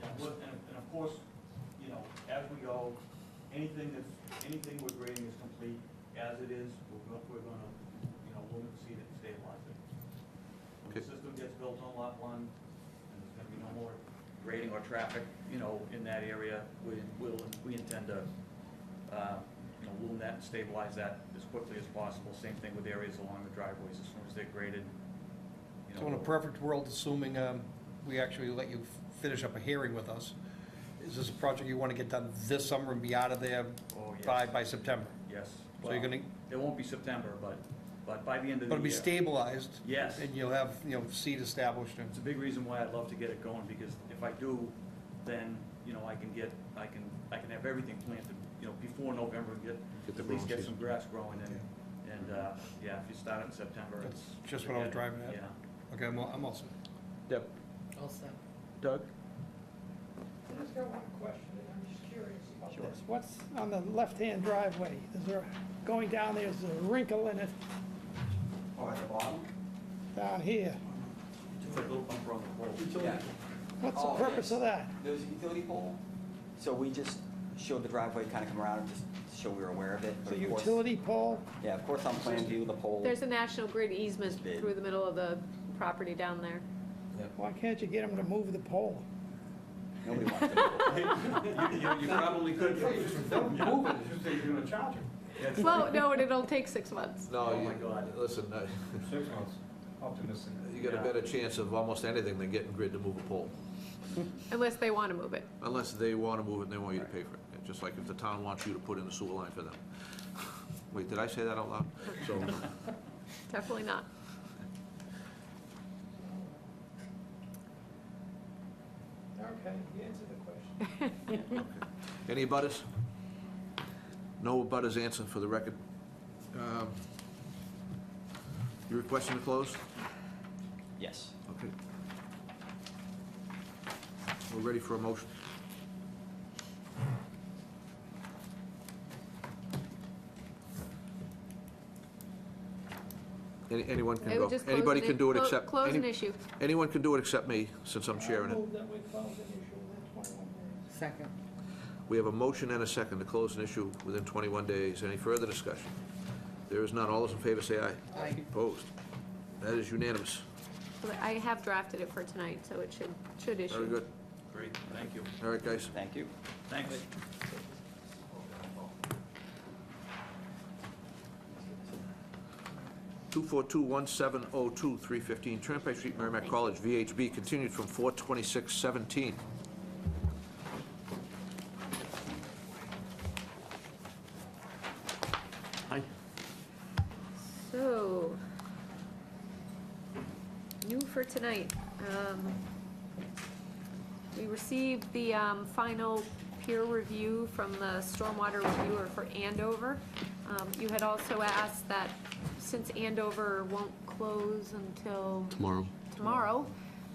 And of course, as we go, anything we're grading is complete as it is. We're gonna, look to see that stabilize it. When the system gets built on Lot 1, and there's going to be no more grading or traffic, in that area, we intend to, loom that and stabilize that as quickly as possible. Same thing with areas along the driveways, as soon as they're graded. So in a perfect world, assuming we actually let you finish up a hearing with us, is this a project you want to get done this summer and be out of there Oh, yes. by September? Yes. So you're Well, gonna, it won't be September, but by the end of but the it'll be year. stabilized? Yes. And you'll have, seed established and... It's a big reason why I'd love to get it going, because if I do, then, I can have everything planted, before November, and Get the at least growing get some season. grass growing, and, yeah, if you start in September, That's it's. just what I was forget it. driving at. Yeah. Okay, I'm all set. Deb? All set. Doug? I just got one question, and I'm just curious about Sure. this. What's on the left-hand driveway? Is there, going down there's a wrinkle in it Oh, at the bottom? down here? It's a little bumper on the pole. Yeah. What's Oh, the purpose of that? There's a utility pole, so we just showed the driveway kind of come around, just to show we were aware of it. But The of course- utility pole? Yeah, of course, on plan view, the pole. There's a National Grid easement Big. through the middle of the property down there. Why can't you get them to move the pole? Nobody wants to. You probably could. Don't move it, it's just that you're gonna charge it. Well, no, and it'll take 6 months. No, Oh, my God. listen, 6 months, optimistic. you got a better chance of almost anything than getting Grid to move a pole. Unless they want to move it. Unless they want to move it and they want you to pay for it. Yeah, just like if the town wants you to put in a sewer line for them. Wait, did I say that out loud? So, Definitely not. Okay, you answered the question. any butters? No butters answer for the record. You requesting to close? Yes. Okay. We're ready for a motion. Anyone can I go. would just close Anybody an can i- do it clo- except. Close an any- issue. Anyone can do it except me, since I'm chairing I it. move that we close an issue within 21 days. Second. We have a motion and a second to close an issue within 21 days. Any further discussion? There is none. All those in favor say aye. Aye. Opposed? That is unanimous. I have drafted it for tonight, so it should issue. Very good. Great, thank you. All right, guys. Thank you. Thanks. 242-1702, 315 Turnpike Street, Merrimack College, VHB, continued from 4/26/17. Hi. So, new for tonight. We received the final peer review from the stormwater reviewer for Andover. You had also asked that since Andover won't close until tomorrow,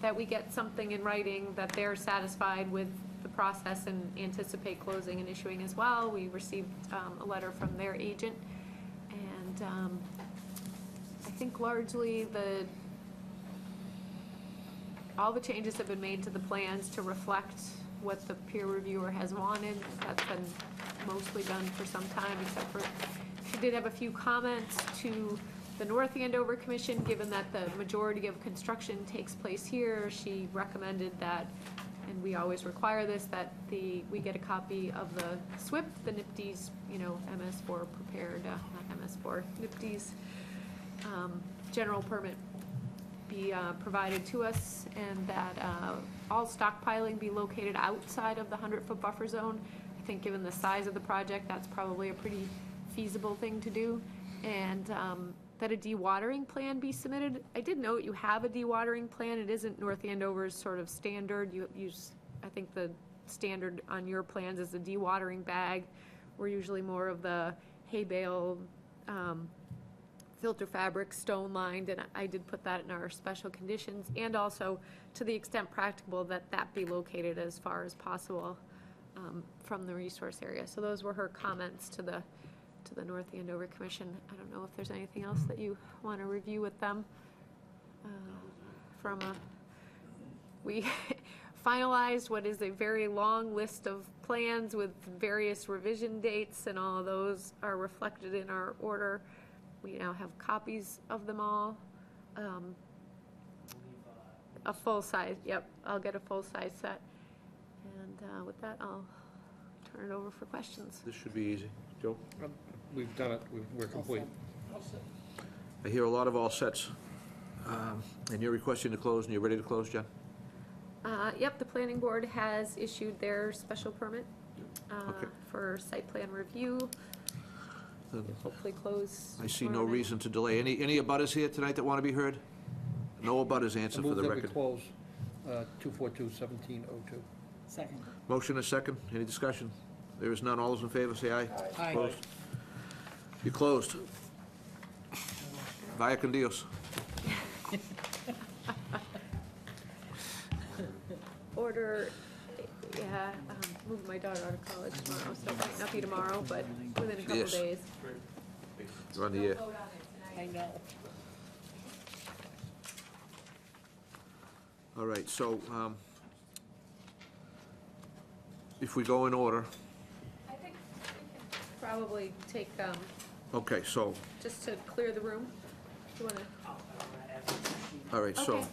that we get something in writing that they're satisfied with the process and anticipate closing and issuing as well. We received a letter from their agent, and I think largely all the changes have been made to the plans to reflect what the peer reviewer has wanted. That's been mostly done for some time, except for, she did have a few comments to the North Andover Commission, given that the majority of construction takes place here. She recommended that, and we always require this, that we get a copy of the SWIP, the NIPD's, MS4 prepared, not MS4, NIPD's general permit be provided to us, and that all stockpiling be located outside of the 100-foot buffer zone. I think given the size of the project, that's probably a pretty feasible thing to do. And that a dewatering plan be submitted. I did note you have a dewatering plan. It isn't North Andover's sort of standard. You use, I think the standard on your plans is the dewatering bag. We're usually more of the hay bale, filter fabric, stone lined, and I did put that in our special conditions, and also to the extent practicable that be located as far as possible from the resource area. So those were her comments to the North Andover Commission. I don't know if there's anything else that you want to review with them. We finalized what is a very long list of plans with various revision dates, and all of those are reflected in our order. We now have copies of them all. a full-size, yep, I'll get a full-size set. And with that, I'll turn it over for questions. This should be easy. Joe? We've done it, we're complete. I hear a lot of all sets. And you're requesting to close, and you're ready to close, Jen? Yep, the planning board has issued their special permit Okay. for site plan review. Then Hopefully close. I see no tomorrow night. reason to delay. Any abutters here tonight that want to be heard? No abutters answer for the Move that record. we close 242-1702. Second. Motion and second. Any discussion? There is none. All those in favor, say aye. Aye. Opposed? You're closed. Vaya con Dios. Order, yeah, moving my daughter out of college tomorrow, so it might not be tomorrow, but within a couple Yes. days. You're on the air. I know. All right, so if we go in order, I think we can probably take, okay, so, just to clear the room. You wanna? all right, so. Okay.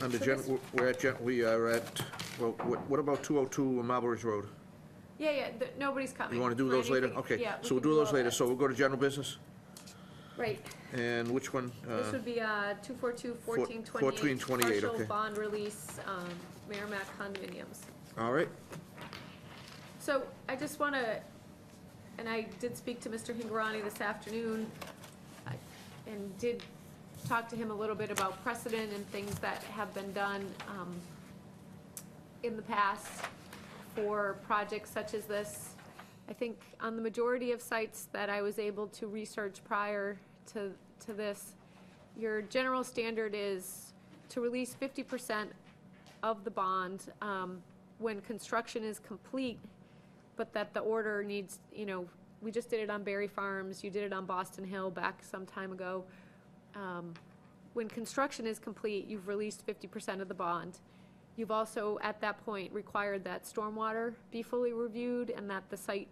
Under So Gen, this- we are at, well, what about 202 Marlborough Road? Yeah, nobody's coming. You want to do for those later? anything. Okay, Yeah, we so we'll can do those all later. that. So we'll go to general business? Right, And which one? this would be 242-1428. 1428, okay. Partial bond release, Merrimack condominiums. All right, So I just want to, and I did speak to Mr. Hingarani this afternoon, and did talk to him a little bit about precedent and things that have been done in the past for projects such as this. I think on the majority of sites that I was able to research prior to this, your general standard is to release 50% of the bond when construction is complete, but that the order needs, we just did it on Berry Farms, you did it on Boston Hill back some time ago. When construction is complete, you've released 50% of the bond. You've also, at that point, required that stormwater be fully reviewed and that the site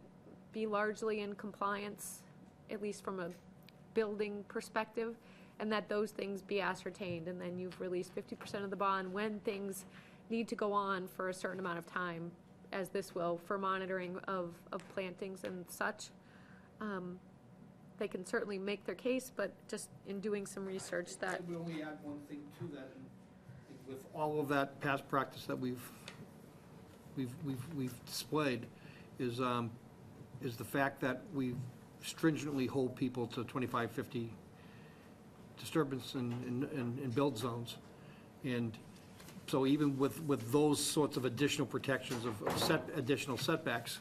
be largely in compliance, at least from a building perspective, and that those things be ascertained. And then you've released 50% of the bond when things need to go on for a certain amount of time, as this will, for monitoring of plantings and such. They can certainly make their case, but just in doing some research that, We only add one thing to that, and with all of that past practice that we've displayed, is the fact that we stringently hold people to 25, 50 disturbance in build zones. And so even with those sorts of additional protections of additional setbacks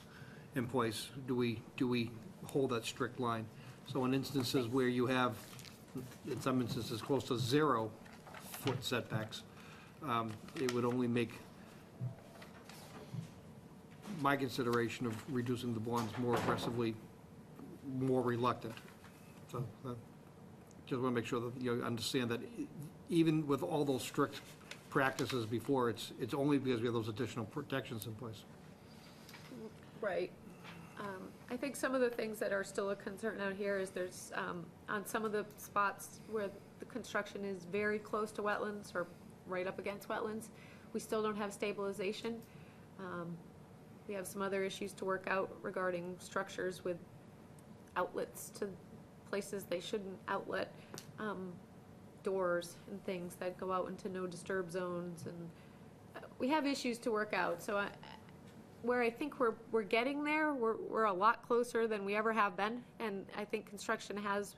in place, do we hold that strict line? So in instances where you have, in some instances, close to 0-foot setbacks, it would only make my consideration of reducing the bonds more aggressively, more reluctant. So, just want to make sure that you understand that even with all those strict practices before, it's only because we have those additional protections in place. right. I think some of the things that are still a concern out here is there's, on some of the spots where the construction is very close to wetlands or right up against wetlands, we still don't have stabilization. We have some other issues to work out regarding structures with outlets to places they shouldn't outlet, doors and things that go out into no disturb zones, and we have issues to work out. So where I think we're getting there, we're a lot closer than we ever have been, and I think construction has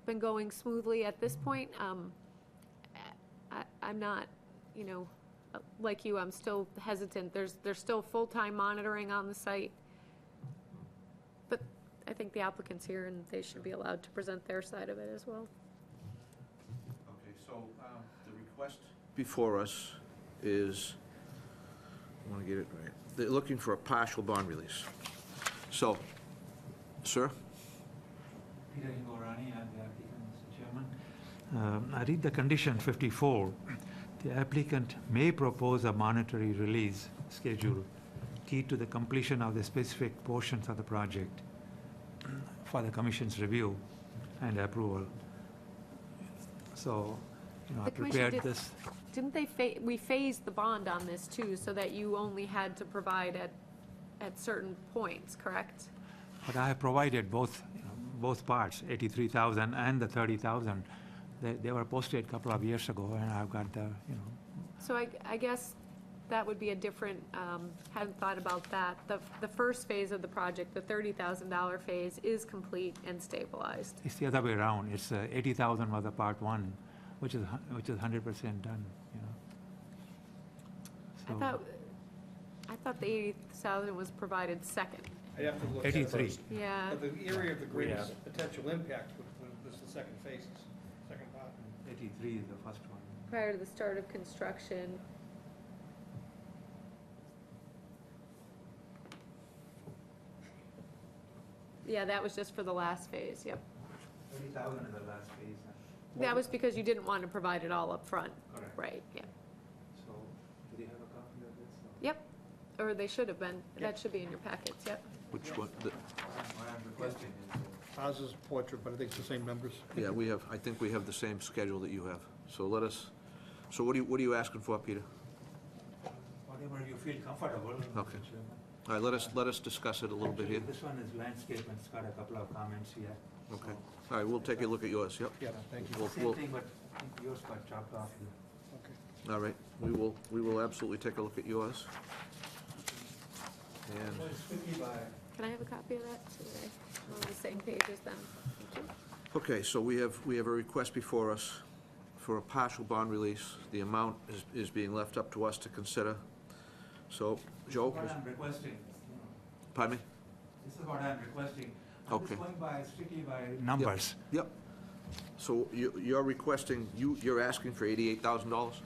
been going smoothly at this point. I'm not, like you, I'm still hesitant. There's still full-time monitoring on the site, but I think the applicant's here and they should be allowed to present their side of it as well. okay, so the request before us is, I want to get it right, they're looking for a partial bond release. So, sir? Peter Hingorani, I'm the applicant, Mr. Chairman. I read the condition 54. The applicant may propose a monetary release schedule key to the completion of the specific portions of the project for the Commission's review and approval. So, I The commission prepared did- this. Didn't they, we phased the bond on this too, so that you only had to provide at certain points, correct? But I have provided both, both parts, 83,000 and the 30,000. They were posted a couple of years ago, and I've got the, So I guess that would be a different, hadn't thought about that. The first phase of the project, the $30,000 phase, is complete and stabilized. it's the other way around. It's 80,000 was the part one, which is 100% done, I So, thought the 80,000 was provided second. I'd have to look at it. 83. Yeah, But the area of the greatest potential impact was the second phases, second part. 83 is the first one. prior to the start of construction. Yeah, that was just for the last phase, yep. 30,000 is the last phase. That was because you didn't want to provide it all up front. Correct. Right, yeah. So, do you have a copy of this? Yep, or they should have been. That should be in your packets, yep. Which one? What I'm requesting is, Ours is portrait, but I think it's the same numbers. Yeah, I think we have the same schedule that you have. So so what are you asking for, Peter? whatever you feel comfortable. Okay. Mr. Chairman. All right, let us discuss it a little bit here. This one is landscape, and it's got a couple of comments here. Okay. All right, we'll take a look at yours, yep. Yeah, thank you. We'll- Same we'll- thing, but I think yours got chopped off here. Okay. All right, we will absolutely take a look at yours. And, Can I have a copy of that? So that I'm on the same page as them. Thank you. okay, so we have a request before us for a partial bond release. The amount is being left up to us to consider. So, Joe, What I'm requesting, pardon me? this is what I'm requesting. I'm Okay. just going by, strictly by numbers. Yep. So you're requesting, you're asking for $88,000?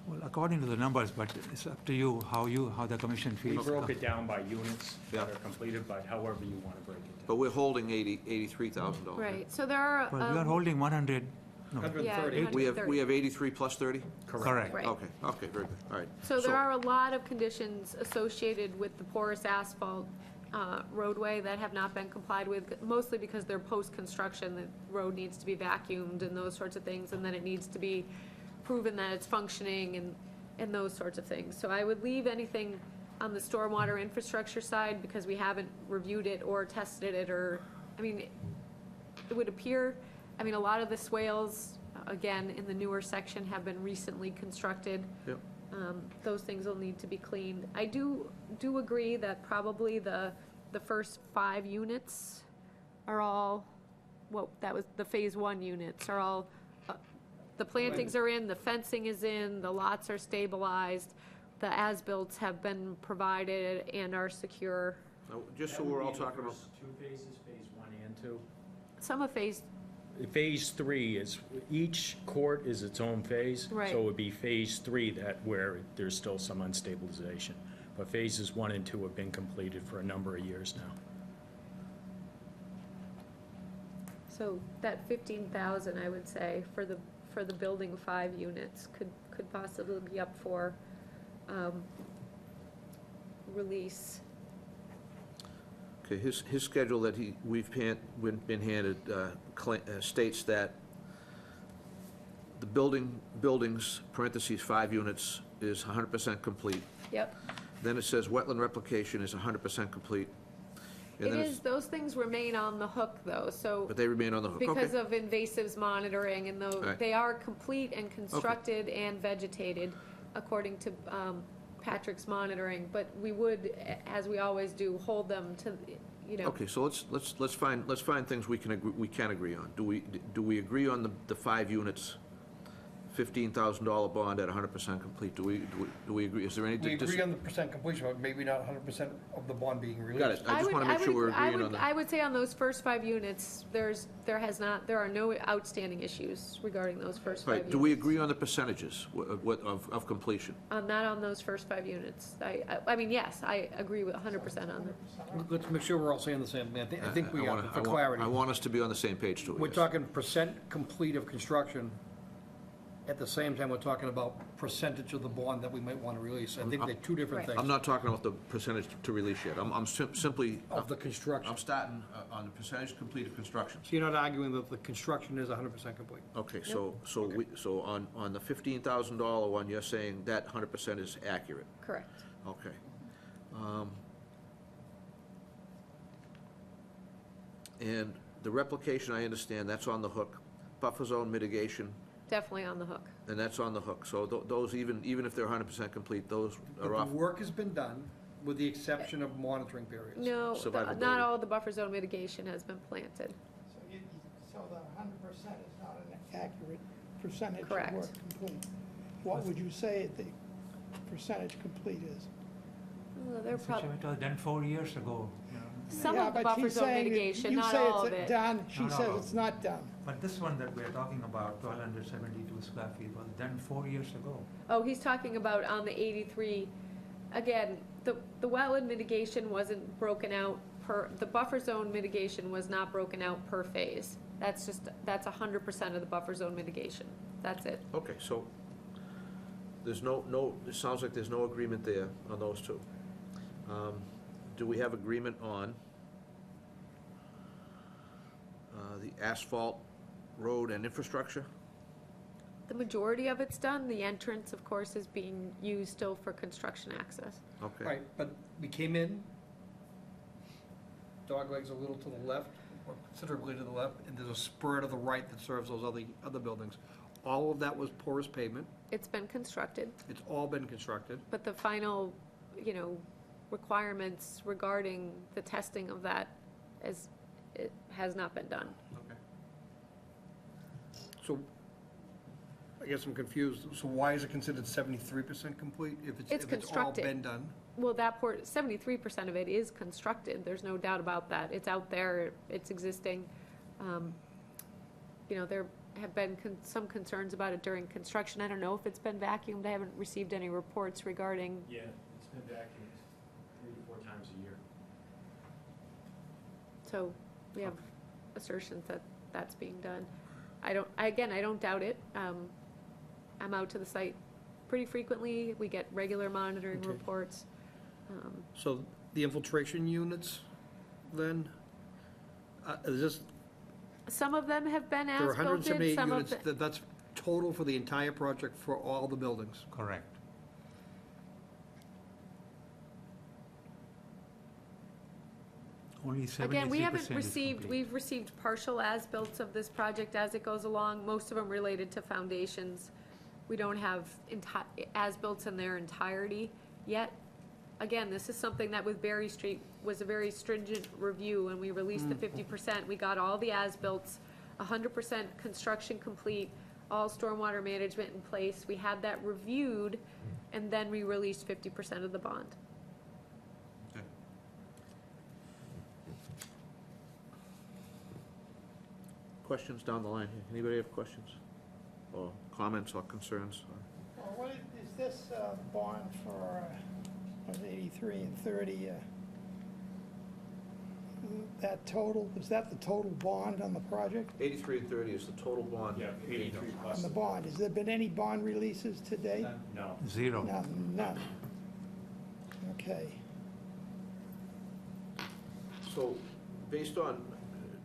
Well, according to the numbers, but it's up to you, how the commission We feels. broke it down by units Yeah. that are completed, but however you want to break it down. But we're holding $83,000. Right, so there are. Well, we are holding 100, no, 130. We have 83 plus 30? correct. Right. Okay, very good, all right. So there are a lot of conditions associated with the porous asphalt roadway that have not been complied with, mostly because they're post-construction. The road needs to be vacuumed and those sorts of things, and then it needs to be proven that it's functioning and those sorts of things. So I would leave anything on the stormwater infrastructure side because we haven't reviewed it or tested it, or, I mean, it would appear, I mean, a lot of the swales, again, in the newer section have been recently constructed. Yep. Those things will need to be cleaned. I do agree that probably the first 5 units are all, well, that was, the phase 1 units are all, the plantings are in, the fencing is in, the lots are stabilized, the as-bills have been provided and are secure. Now, just so we're all talking about, Two phases, phase 1 and 2. Some of phase, Phase 3 is, each court is its own phase. Right. So it would be phase 3 where there's still some unstabilization. But phases 1 and 2 have been completed for a number of years now. so that 15,000, I would say, for the building 5 units could possibly be up for release. okay, his schedule that we've been handed states that the buildings, parentheses, 5 units, is 100% complete. Yep. Then it says wetland replication is 100% complete. And It then is, those things remain on the hook, though, so. But they remain on the hook, Because okay. of invasives monitoring, and though, Right. they are complete and constructed and vegetated, according to Patrick's monitoring, but we would, as we always do, hold them to, you know. Okay, so let's find things we can agree on. Do we agree on the 5 units, $15,000 bond at 100% complete? Do we agree? Is there any? We agree on the percent completion, but maybe not 100% of the bond being released. Got it. I just want to make sure we're agreeing on I that. would say on those first 5 units, there are no outstanding issues regarding those first 5 Right, units. do we agree on the percentages of completion? Not on those first 5 units. I mean, yes, I agree with 100% on them. Let's make sure we're all saying the same thing. I think we are, for clarity. I want us to be on the same page, too. We're yes. talking percent complete of construction At the same time, we're talking about percentage of the bond that we might want to release. I think they're two different Right. things. I'm not talking about the percentage to release yet. I'm simply, Of the construction. I'm starting on the percentage complete of construction. So you're not arguing that the construction is 100% complete? Okay, so on the $15,000 one, you're saying that 100% is accurate? Correct. Okay. And the replication, I understand, that's on the hook. Buffer zone mitigation, Definitely on the hook. and that's on the hook. So those, even if they're 100% complete, those But are the off. work has been done, with the exception of monitoring periods. No, Survivability. not all the buffer zone mitigation has been planted. So the 100% is not an accurate percentage of Correct. work complete. What would you say the percentage complete is? They're Mr. probably, Chairman, it was done 4 years ago. You know. some Yeah, of the but buffer she's zone saying that mitigation, you not say all it's of it. done, she No, says no. it's not done. But this one that we're talking about, 1,272 square feet, was done 4 years ago. Oh, he's talking about on the 83, again, the wetland mitigation wasn't broken out the buffer zone mitigation was not broken out per phase. That's 100% of the buffer zone mitigation. That's it. Okay, so there's it sounds like there's no agreement there on those two. Do we have agreement on the asphalt road and infrastructure? The majority of it's done. The entrance, of course, is being used still for construction access. Okay. Right, but we came in, doglegs a little to the left, or considerably to the left, and there's a spur to the right that serves those other buildings. All of that was porous pavement. It's been constructed, It's all been constructed. but the final, requirements regarding the testing of that it has not been done. Okay. So, I guess I'm confused. So why is it considered 73% complete if It's it's all constructed. been done? Well, 73% of it is constructed. There's no doubt about that. It's out there, it's existing. There have been some concerns about it during construction. I don't know if it's been vacuumed. I haven't received any reports regarding, Yeah, it's been vacuumed 3 to 4 times a year. so we have assertions that that's being done. I don't doubt it. I'm out to the site pretty frequently. We get regular monitoring Okay. reports. So the infiltration units, then, is this, Some of them have been there are as-built, 178 some of units, that's total for the entire project for all the buildings? Correct. Only 73% Again, we haven't is received, complete. we've received partial as-built of this project as it goes along, most of them related to foundations. We don't have as-built in their entirety yet. Again, this is something that with Berry Street was a very stringent review, and we released the 50%. We got all the as-built, 100% construction complete, all stormwater management in place. We had that reviewed, and then we released 50% of the bond. Okay. Questions down the line here? Anybody have questions? Or comments or concerns? Well, what is this bond for, was it 83 and 30? That total, is that the total bond on the project? 83 and 30 is the total bond. Yeah, 83 plus. On the bond, has there been any bond releases to date? No. Zero. None. Okay. So, based on,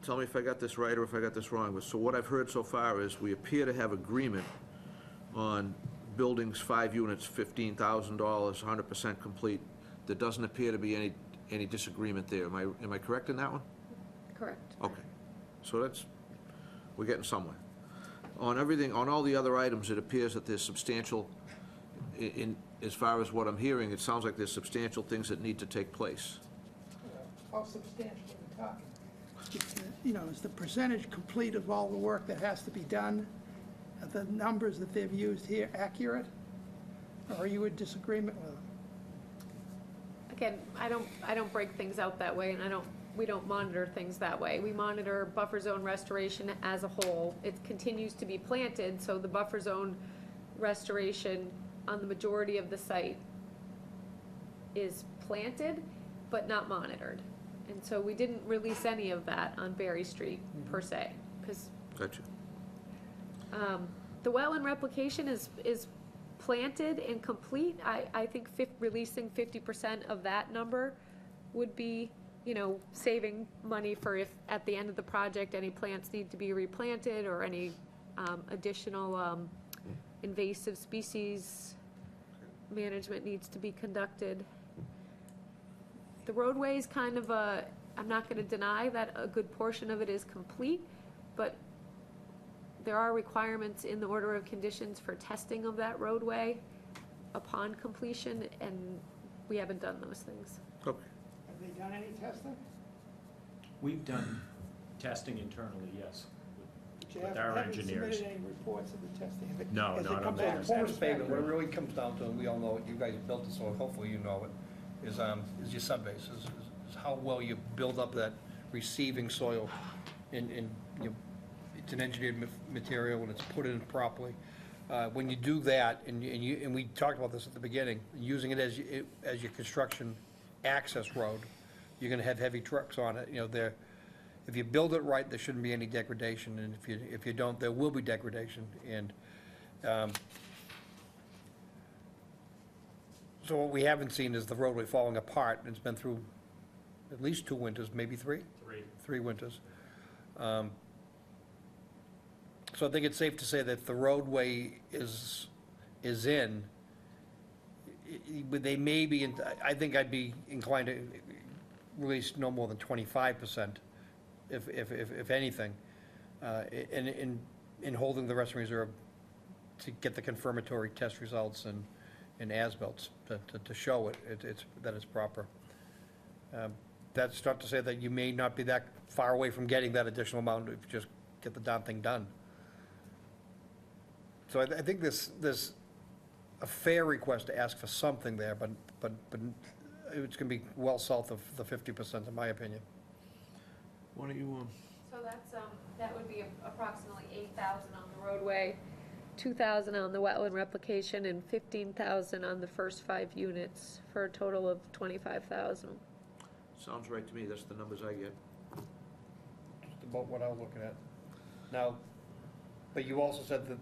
tell me if I got this right or if I got this wrong, but so what I've heard so far is we appear to have agreement on buildings, 5 units, $15,000, 100% complete. There doesn't appear to be any disagreement there. Am I correct in that one? Correct. Okay. So we're getting somewhere. On everything, on all the other items, it appears that there's substantial, as far as what I'm hearing, it sounds like there's substantial things that need to take place. How substantial are we talking? Is the percentage complete of all the work that has to be done? Are the numbers that they've used here accurate? Or are you in disagreement with them? Again, I don't break things out that way, and we don't monitor things that way. We monitor buffer zone restoration as a whole. It continues to be planted, so the buffer zone restoration on the majority of the site is planted, but not monitored. And so we didn't release any of that on Berry Street per se, because Gotcha. The wetland replication is planted and complete. I think releasing 50% of that number would be, saving money for if, at the end of the project, any plants need to be replanted or any additional invasive species management needs to be conducted. The roadway is kind of I'm not gonna deny that a good portion of it is complete, but there are requirements in the order of conditions for testing of that roadway upon completion, and we haven't done those things. Okay. Have they done any testing? We've done testing internally, yes, But you with haven't- our haven't engineers. submitted any reports of the testing? Have it- No, has it not come on back that. Porous pavement, what it satisfactory? really comes down to, and we all know it, you guys built it, so hopefully you know it, is your subbase, is how well you build up that receiving soil it's an engineered material and it's put in properly. When you do that, and we talked about this at the beginning, using it as your construction access road, you're gonna have heavy trucks on it, if you build it right, there shouldn't be any degradation, and if you don't, there will be degradation, and, so what we haven't seen is the roadway falling apart, and it's been through at least 2 winters, maybe 3? 3 winters. So I think it's safe to say that if the roadway is in, they may be, I think I'd be inclined to release no more than 25%, if anything, in holding the rest in reserve to get the confirmatory test results and as-built to show that it's proper. That's not to say that you may not be that far away from getting that additional amount if you just get the darn thing done. So I think there's a fair request to ask for something there, but it's going to be well south of the 50%, in my opinion. Why don't you, So that would be approximately 8,000 on the roadway, 2,000 on the wetland replication, and 15,000 on the first 5 units, for a total of 25,000. sounds right to me, that's the numbers I get. Just about what I was looking at. Now, but you also said that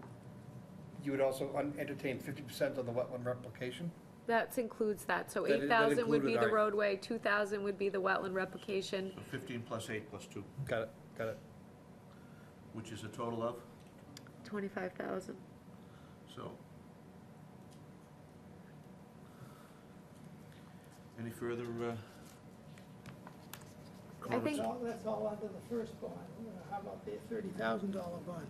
you would also entertain 50% on the wetland replication? That includes that, so That 8,000 would be included the our- roadway, 2,000 would be the wetland replication, So 15 plus 8 plus 2, Got it. which is a total of, 25,000. so. Any further I think, That's all under the first bond. How about the $30,000 bond?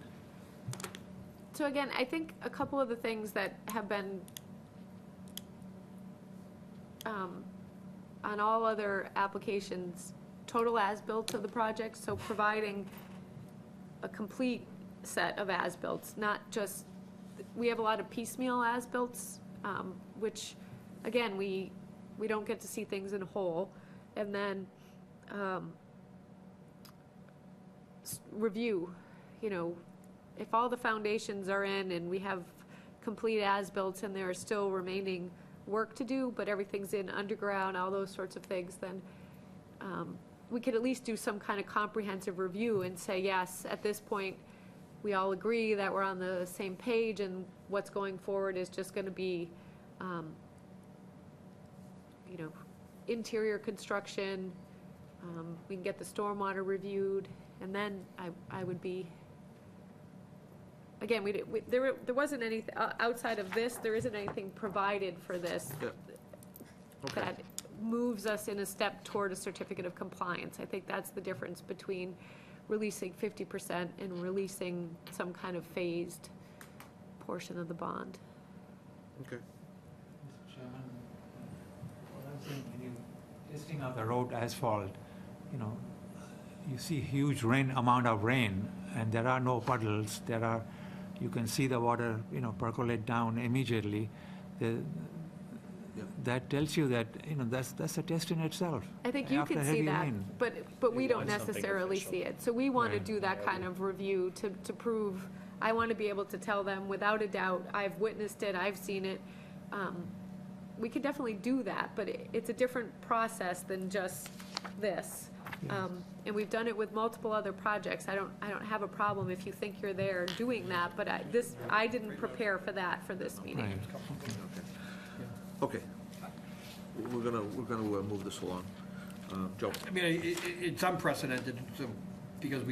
so again, I think a couple of the things that have been on all other applications, total as-built of the project, so providing a complete set of as-built, not just, we have a lot of piecemeal as-built, which, again, we don't get to see things in whole, and then review, if all the foundations are in and we have complete as-built and there are still remaining work to do, but everything's in underground, all those sorts of things, then we could at least do some kind of comprehensive review and say, yes, at this point, we all agree that we're on the same page and what's going forward is just gonna be, interior construction, we can get the stormwater reviewed, and then I would be, again, there wasn't anything, outside of this, there isn't anything provided for this Yeah. Okay. that moves us in a step toward a certificate of compliance. I think that's the difference between releasing 50% and releasing some kind of phased portion of the bond. Okay. Mr. Chairman, what I'm saying, when you're testing out the road asphalt, you see huge amount of rain, and there are no puddles. You can see the water, percolate down immediately. That tells you that, that's a test in itself. I think you After can see heavy that, rain. but we They don't want something necessarily official. see it. So we want to Right. do that kind of review to prove, I want to be able to tell them without a doubt, I've witnessed it, I've seen it. We could definitely do that, but it's a different process than just this. And we've done it with multiple other projects. I don't have a problem if you think you're there doing that, but I didn't prepare for that for this meeting. Right. Okay. We're gonna move this along. Joe? I mean, it's unprecedented, so, because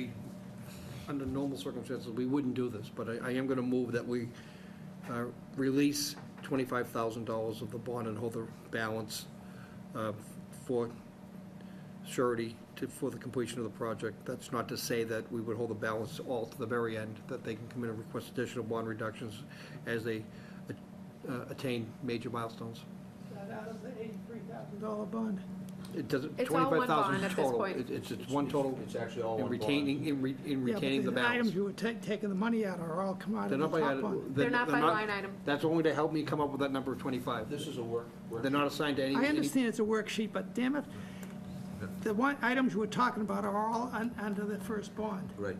under normal circumstances, we wouldn't do this, but I am gonna move that we release $25,000 of the bond and hold the balance for surety for the completion of the project. That's not to say that we would hold the balance all to the very end, that they can come in and request additional bond reductions as they attain major milestones. Is that out of the $83,000 bond? It doesn't, It's all one 25,000 bond at this total. point. It's one total. It's actually all In one retaining, in retaining the Yeah, but the balance. items you were taking the money out are all come out They're of the not by, top one. They're not by line item. That's only to help me come up with that number of 25. This is a work. They're not assigned to any. I understand it's a worksheet, but damn it, the one, items you were talking about are all under the first bond. Right.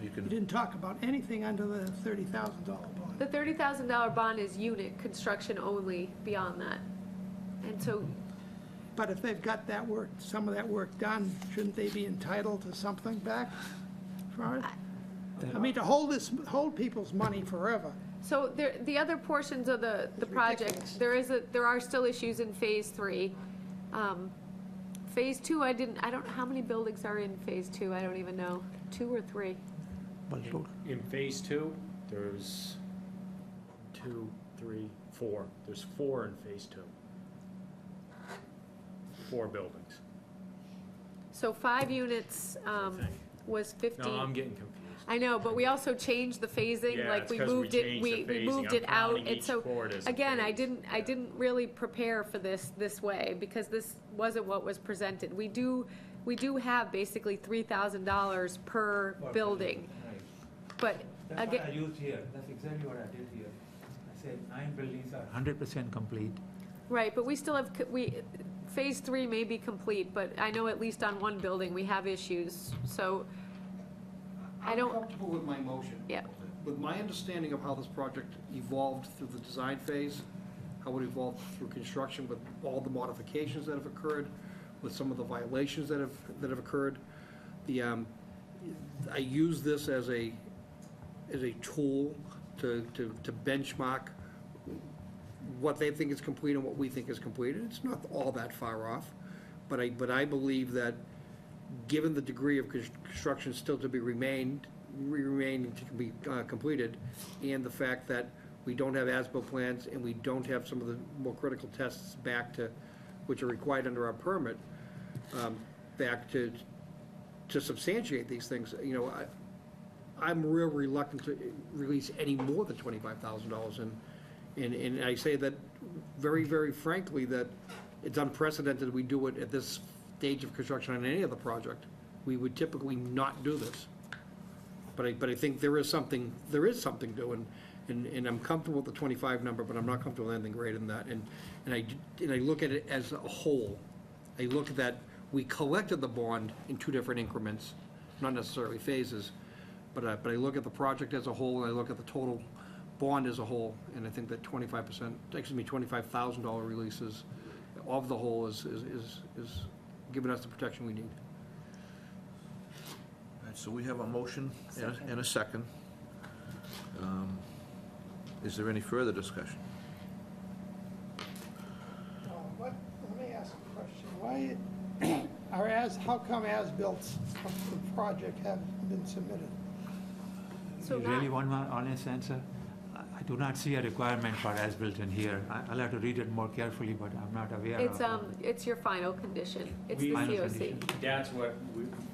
You You can, didn't talk about anything under the $30,000 bond. The $30,000 bond is unit construction only beyond that. And so, But if they've got that work, some of that work done, shouldn't they be entitled to something back for it? I mean, to hold people's money forever. so the other portions of the project, there are still issues in Phase 3. Phase 2, I don't know, how many buildings are in Phase 2? I don't even know. 2 or 3? In phase 2, there's 2, 3, 4. There's 4 in phase 2. 4 buildings. So 5 units think. was 15. No, I'm getting confused. I know, but we also changed the phasing, Yeah, like it's we 'cause we moved it, changed the we phasing. moved I'm it out, counting and each so, court as a again, I phase. didn't really prepare for this way, because this wasn't what was presented. We do have basically $3,000 per building, but That's what I again, used here, that's exactly what I did here. I said 9 buildings are 100% complete. right, but we still have, Phase 3 may be complete, but I know at least on one building, we have issues, so, I don't, I'm comfortable with my motion. yeah. With my understanding of how this project evolved through the design phase, how it evolved through construction, with all the modifications that have occurred, with some of the violations that have occurred, I use this as a tool to benchmark what they think is complete and what we think is completed. It's not all that far off, but I believe that, given the degree of construction still to be remaining to be completed, and the fact that we don't have as-built plans and we don't have some of the more critical tests back to, which are required under our permit, back to substantiate these things, you know, I'm real reluctant to release any more than $25,000, and I say that very, very frankly, that it's unprecedented we do it at this stage of construction on any other project. We would typically not do this. But I think there is something to, and I'm comfortable with the 25 number, but I'm not comfortable with anything greater than that. And I look at it as a whole. I look at that, we collected the bond in 2 different increments, not necessarily phases, but I look at the project as a whole, and I look at the total bond as a whole, and I think that $25,000 releases of the whole is giving us the protection we need. all right, so we have a motion and a second. Is there any further discussion? Let me ask a question. How come as-built of the project haven't been submitted? So You really want my honest answer? I do not see a requirement for as-built in here. I'll have to read it more carefully, but I'm not aware of it. It's your final condition. It's the Final COC. condition. That's what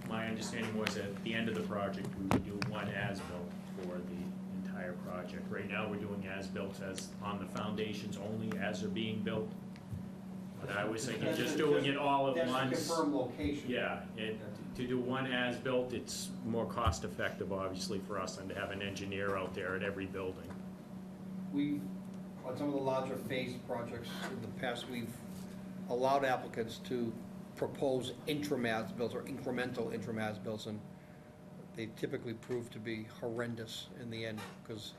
my understanding was. At the end of the project, we would do one as-built for the entire project. Right now, we're doing as-built as on the foundations only as they're being built. But I was thinking just doing it all at once. That's to confirm location. Yeah, to do one as-built, it's more cost-effective, obviously, for us than to have an engineer out there at every building. On some of the larger phase projects in the past, we've allowed applicants to propose interim as-bills or incremental interim as-bills, and they typically prove to be horrendous in the end, because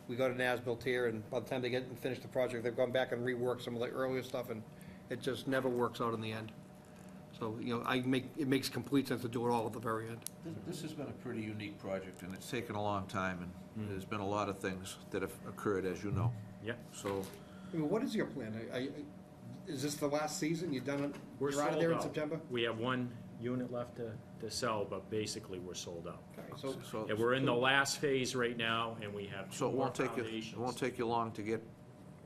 we got an as-built here, and by the time they get and finish the project, they've gone back and reworked some of the earlier stuff, and it just never works out in the end. So, it makes complete sense to do it all at the very end. This has been a pretty unique project, and it's taken a long time, and there's been a lot of things that have occurred, as you know. Yeah. So, What is your plan? Is this the last season? You're done, We're you're out of sold there in out. September? We have one unit left to sell, but basically, we're sold out. Okay, so, And we're in the last phase right now, and we have so two it more won't take you, foundations. it won't take you long to get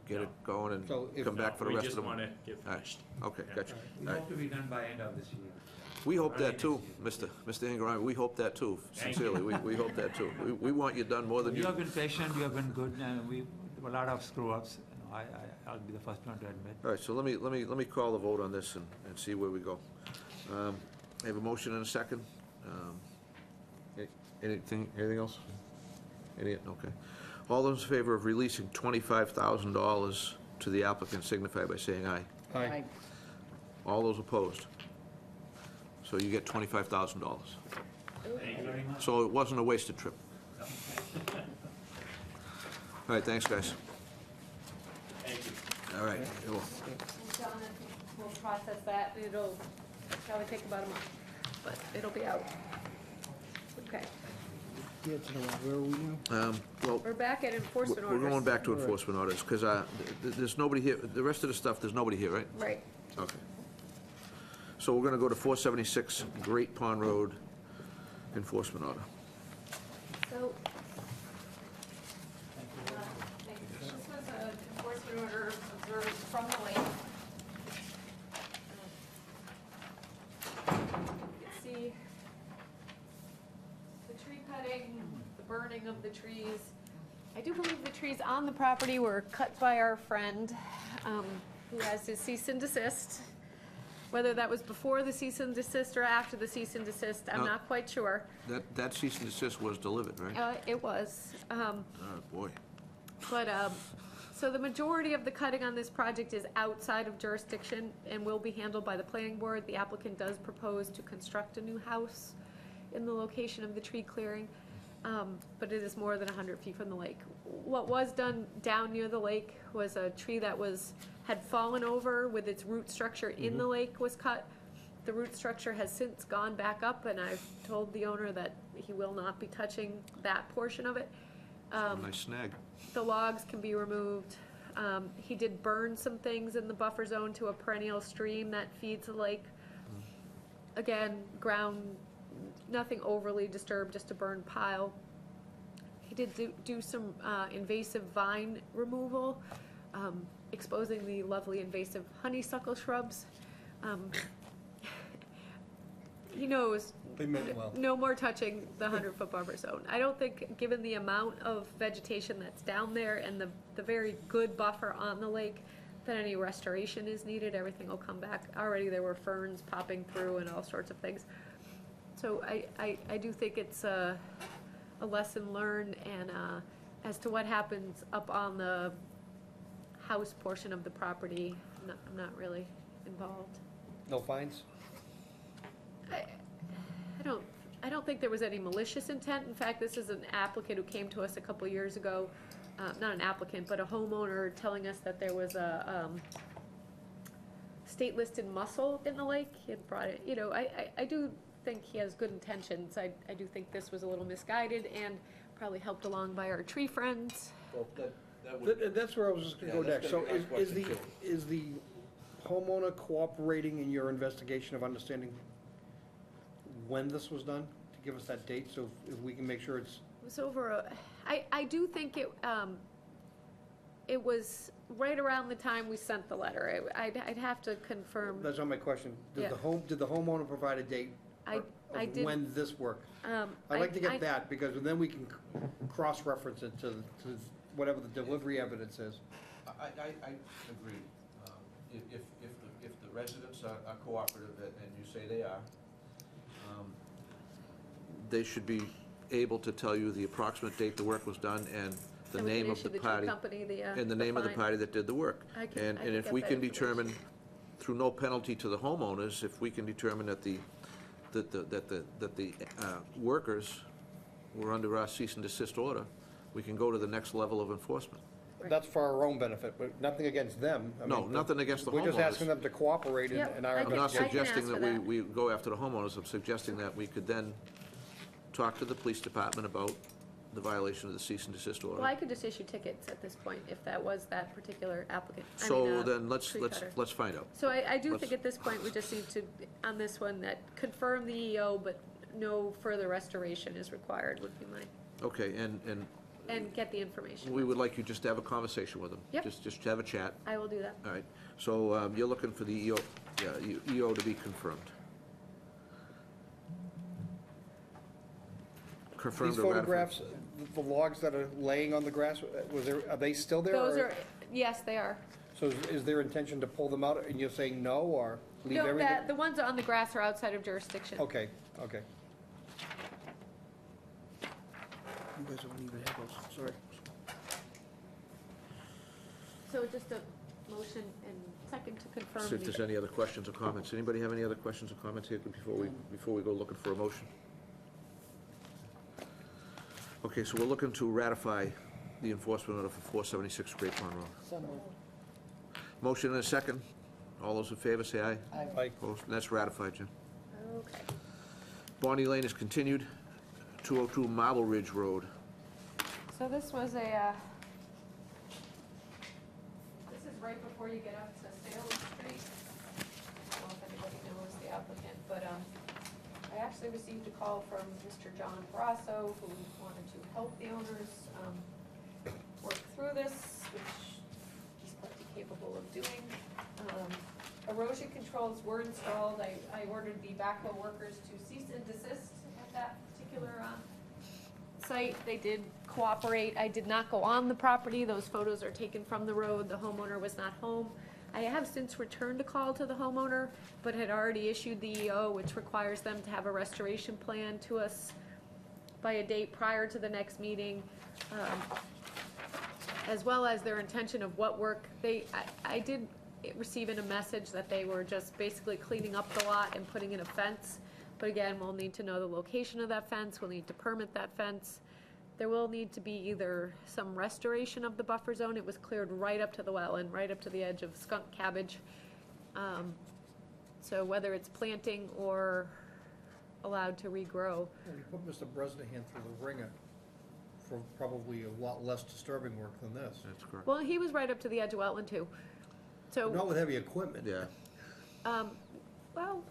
it going and So if- come back for the rest of the We month? just want to get All right. finished. Okay, Yeah. gotcha. We All right. hope to be done by end of this year. We hope that too, Mr. Ingram. We hope that too, Thank sincerely. We hope that too. We want you done more than You you. have been patient, you have been good, and a lot of screw-ups, I'll be the first one to admit. All right, so let me call the vote on this and see where we go. I have a motion and a second. Anything else? Okay. All those in favor of releasing $25,000 to the applicant signify by saying aye. Aye. All those opposed? So you get $25,000. Thank you very much. So it wasn't a wasted trip. All right, thanks, guys. Thank you. All right. Cool. And John, we'll process that, it'll probably take about a month, but it'll be out. Okay, Where are we now? Well, we're back at enforcement we're orders. going back to enforcement orders, because there's nobody here, the rest of the stuff, there's nobody here, right? Right. Okay. So we're gonna go to 476 Great Pond Road enforcement order. So, this was an enforcement order observed from the lake. You can see the tree cutting, the burning of the trees. I do believe the trees on the property were cut by our friend, who has his cease and desist. Whether that was before the cease and desist or after the cease and desist, I'm No. not quite sure. That cease and desist was delivered, right? It was. Oh, boy. But, so the majority of the cutting on this project is outside of jurisdiction and will be handled by the planning board. The applicant does propose to construct a new house in the location of the tree clearing, but it is more than 100 feet from the lake. What was done down near the lake was a tree that had fallen over with its root structure in the lake was cut. The root structure has since gone back up, and I've told the owner that he will not be touching that portion of it. Nice snag. The logs can be removed. He did burn some things in the buffer zone to a perennial stream that feeds the lake. Again, ground, nothing overly disturbed, just a burned pile. He did do some invasive vine removal, exposing the lovely invasive honeysuckle shrubs. He knows They meant well. no more touching the 100-foot buffer zone. I don't think, given the amount of vegetation that's down there and the very good buffer on the lake, that any restoration is needed. Everything will come back. Already there were ferns popping through and all sorts of things. So I do think it's a lesson learned, and as to what happens up on the house portion of the property, I'm not really involved. No fines? I don't think there was any malicious intent. In fact, this is an applicant who came to us a couple years ago, not an applicant, but a homeowner telling us that there was a state-listed mussel in the lake. He had brought it, I do think he has good intentions. I do think this was a little misguided and probably helped along by our tree friends. Well, that would, That's where I was just gonna Yeah, go that's next. gonna So be my is question, is the homeowner cooperating in your investigation of understanding when this was done? To give us that date, so if we can make sure it's, It was over, I do think it was right around the time we sent the letter. I'd have to confirm. that's not my question. Yeah. Did the homeowner provide a date I of did. when this worked? I'd like to get that, because then we can cross-reference it to whatever the delivery evidence is. I agree. If the residents are cooperative, and you say they are, they should be able to tell you the approximate date the work was done and the And we can name of issue the the tree party. company And the name of the fine. party that did the work. I can And if get we that can information. determine, through no penalty to the homeowners, if we can determine that the workers were under our cease and desist order, we can go to the next level of enforcement. that's for our own benefit, but nothing against them. I No, mean, nothing against the We're just homeowners. asking them to cooperate in Yep, our I I'm can- not suggesting ask that for that. we go after the homeowners, I'm suggesting that we could then talk to the police department about the violation of the cease and desist order. Well, I could just issue tickets at this point if that was that particular applicant. I mean, So then let's tree cutter. find out. So I do let's- think at this point, we just need to, on this one, that confirm the EO, but no further restoration is required, would be mine. Okay, and And get the information. we would like you just to have a conversation with them. Yep. Just have a chat. I will do that. All right, so you're looking for the EO to be confirmed. Confirmed These or ratified? photographs, the logs that are laying on the grass, are they still there? Those or- are, yes, they are. So is there intention to pull them out, and you're saying no, or leave No, everything? the ones on the grass are outside of jurisdiction. Okay, okay. You guys don't even have those, sorry. So just a motion and second to confirm. See if there's any other questions or comments. Anybody have any other questions or comments here before we go looking for a motion? Okay, so we're looking to ratify the enforcement order for 476 Great Pond Road. So moved. Motion and a second. All those in favor, say aye. Aye. Opposed? And that's ratified, Jim. Okay. Bonnie Lane is continued. 202 Marble Ridge Road. So this was this is right before you get up to Salem Street. I don't know if anybody knows the applicant, but I actually received a call from Mr. John Brasso, who wanted to help the owners work through this, which he's plenty capable of doing. Erosion controls were installed. I ordered the backhoe workers to cease and desist at that particular site. They did cooperate. I did not go on the property. Those photos are taken from the road. The homeowner was not home. I have since returned a call to the homeowner, but had already issued the EO, which requires them to have a restoration plan to us by a date prior to the next meeting, as well as their intention of what work I did receive in a message that they were just basically cleaning up the lot and putting in a fence. But again, we'll need to know the location of that fence. We'll need to permit that fence. There will need to be either some restoration of the buffer zone. It was cleared right up to the wetland, right up to the edge of skunk cabbage. So whether it's planting or allowed to regrow. Well, you put Mr. Bresnahan through the ringer for probably a lot less disturbing work than this. That's correct. Well, he was right up to the edge of wetland too. So. Not with heavy equipment. Yeah. Well,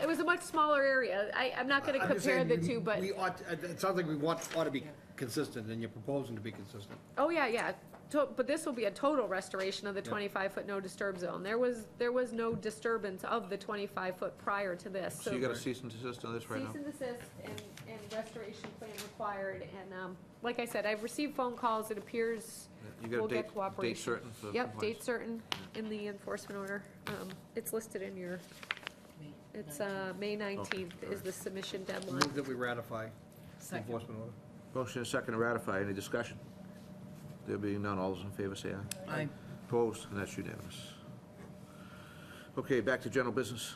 it was a much smaller area. I'm not gonna I'm just compare saying the two, but, we ought, it sounds like we ought to be consistent, and you're proposing to be consistent. oh, yeah. But this will be a total restoration of the 25-foot no disturb zone. There was no disturbance of the 25-foot prior to this. So you got a cease and desist on this right now? Cease and desist and restoration plan required, and, like I said, I've received phone calls. It appears You got we'll a get date cooperation. certain for Yep, compliance? date certain in the enforcement order. It's listed in your, it's, May 19th is the submission deadline. Move that we ratify the Second. enforcement order. Motion and second to ratify. Any discussion? There being none, all those in favor say aye. Aye. Opposed, and that's unanimous. Okay, back to general business.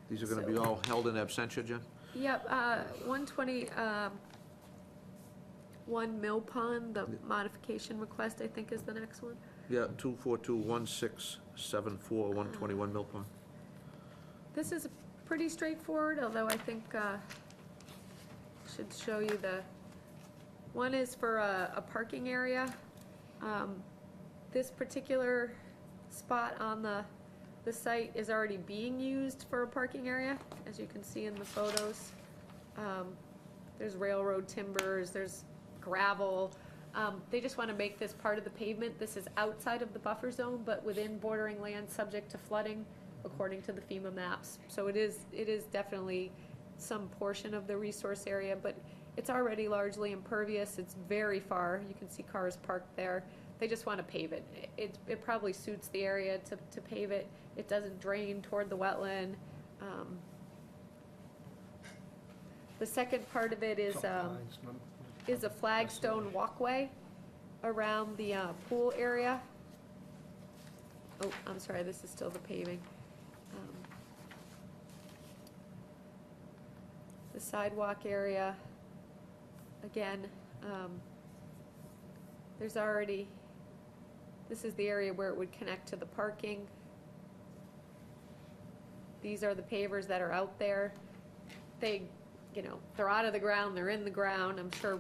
These are gonna be all held in absentia, Jen? Yep, 121 Mill Pond, the modification request, I think, is the next one. Yeah, 242-1674, 121 Mill Pond. This is pretty straightforward, although I think, should show you one is for a parking area. This particular spot on the site is already being used for a parking area, as you can see in the photos. There's railroad timbers, there's gravel. They just want to make this part of the pavement. This is outside of the buffer zone, but within bordering land subject to flooding, according to the FEMA maps. So it is definitely some portion of the resource area, but it's already largely impervious. It's very far. You can see cars parked there. They just want to pave it. It probably suits the area to pave it. It doesn't drain toward the wetland. The second part of it is a flagstone walkway around the pool area. Oh, I'm sorry, this is still the paving. The sidewalk area, again, There's already, this is the area where it would connect to the parking. These are the pavers that are out there. They, you know, they're out of the ground, they're in the ground. I'm sure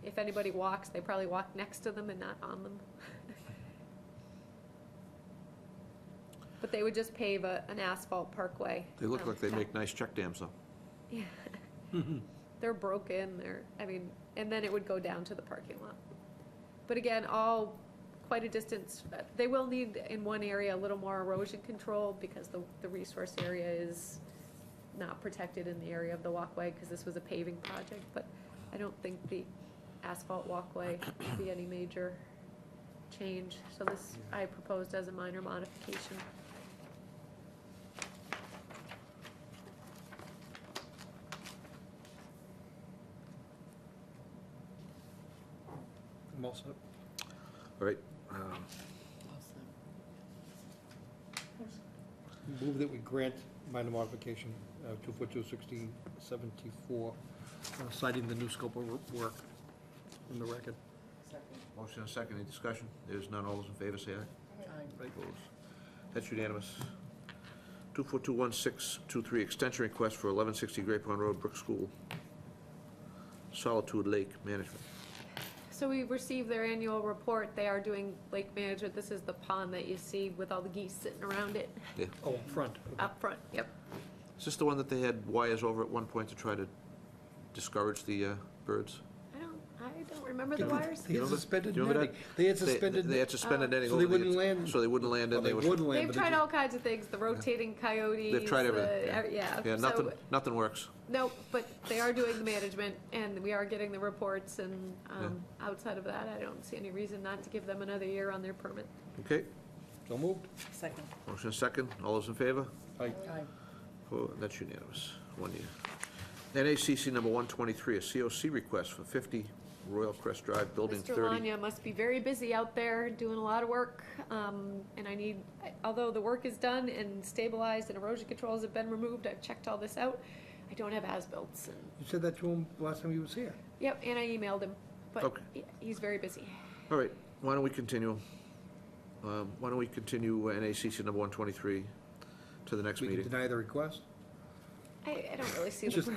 if anybody walks, they probably walk next to them and not on them. But they would just pave an asphalt parkway. They look like they make nice check dams, though. Yeah. They're broken, and then it would go down to the parking lot. But again, all quite a distance. They will need, in one area, a little more erosion control because the resource area is not protected in the area of the walkway because this was a paving project, but I don't think the asphalt walkway would be any major change. So this I proposed as a minor modification. I'm all set. All right, Move that we grant minor modification, 242-1674, citing the new scope of work in the record. motion and second, any discussion? There's none, all those in favor say aye. Opposed? That's unanimous. 2421623, extension request for 1160 Great Pond Road, Brook School, Solitude Lake Management. So we received their annual report. They are doing lake management. This is the pond that you see with all the geese sitting around it. Yeah. Oh, up front. Up front, yep. Is this the one that they had wires over at one point to try to discourage the birds? I don't remember the wires. They had suspended Do you remember netting. that? They had suspended. They had suspended netting So over they wouldn't land. So they wouldn't land Well, and they they would land, They've but they tried just- all kinds of things, the rotating coyotes. They've tried everything. Yeah. Yeah, So- nothing works. No, but they are doing the management, and we are getting the reports, and outside of that, I don't see any reason not to give them another year on their permit. Okay, So moved. Second. motion is second, all those in favor? Aye. Oh, that's unanimous, 1 year. NACC number 123, a COC request for 50 Royal Crest Drive, Building Mr. 30. Lanya must be very busy out there doing a lot of work, and although the work is done and stabilized and erosion controls have been removed, I've checked all this out, I don't have as-bills. You said that to him last time he was here. Yep, and I emailed him, but Okay. he's very busy. All right, why don't we continue? Why don't we continue NACC number 123 to the next We can meeting? deny the request. I don't really see Just the,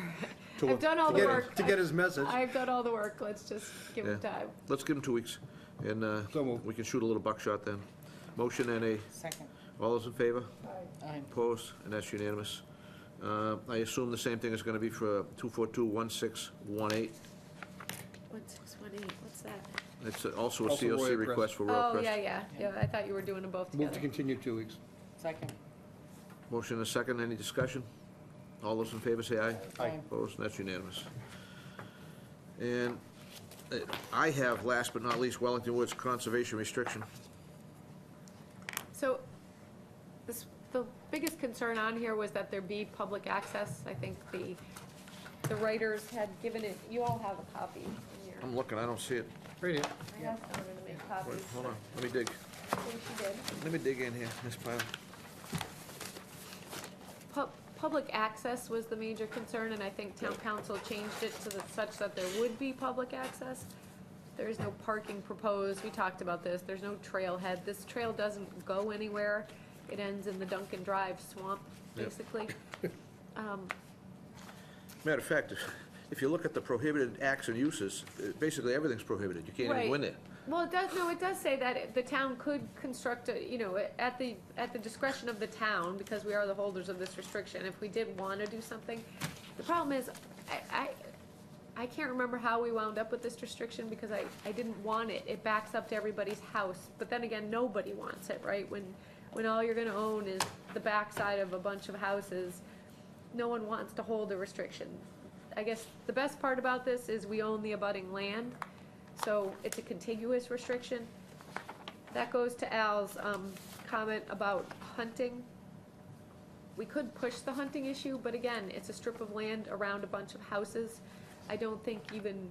to- I've done all the work. To get his message. I've done all the work, let's just give him Yeah. time. Let's give them 2 weeks, and So moved. we can shoot a little buckshot then. Motion and a, Second. all those in favor? Aye. Opposed, and that's unanimous. I assume the same thing is gonna be for 2421618. 1618, what's that? It's also a Also COC Royal Crest. request for Royal Oh, Crest. yeah, I thought you were doing them both Move to together. continue 2 weeks. Second. Motion and a second, any discussion? All those in favor say aye. Aye. Opposed, and that's unanimous. And I have, last but not least, Wellington Woods Conservation Restriction. So, the biggest concern on here was that there be public access. I think the writers had given it, you all have a copy in your, I'm looking, I don't see it. Right here. I asked someone to make Wait, copies. hold on, let me dig. I think she did. Let me dig in here, Miss Pyle. Public access was the major concern, and I think town council changed it to such that there would be public access. There is no parking proposed, we talked about this, there's no trailhead, this trail doesn't go anywhere. It ends in the Duncan Drive swamp, Yep. basically. Matter of fact, if you look at the prohibited acts and uses, basically everything's prohibited, you can't even go in there. Well, it does say that the town could construct at the discretion of the town, because we are the holders of this restriction, if we did want to do something. The problem is, I can't remember how we wound up with this restriction, because I didn't want it. It backs up to everybody's house, but then again, nobody wants it, right? When all you're gonna own is the backside of a bunch of houses, no one wants to hold a restriction. I guess the best part about this is we own the abutting land, so it's a contiguous restriction. That goes to Al's comment about hunting. We could push the hunting issue, but again, it's a strip of land around a bunch of houses. I don't think even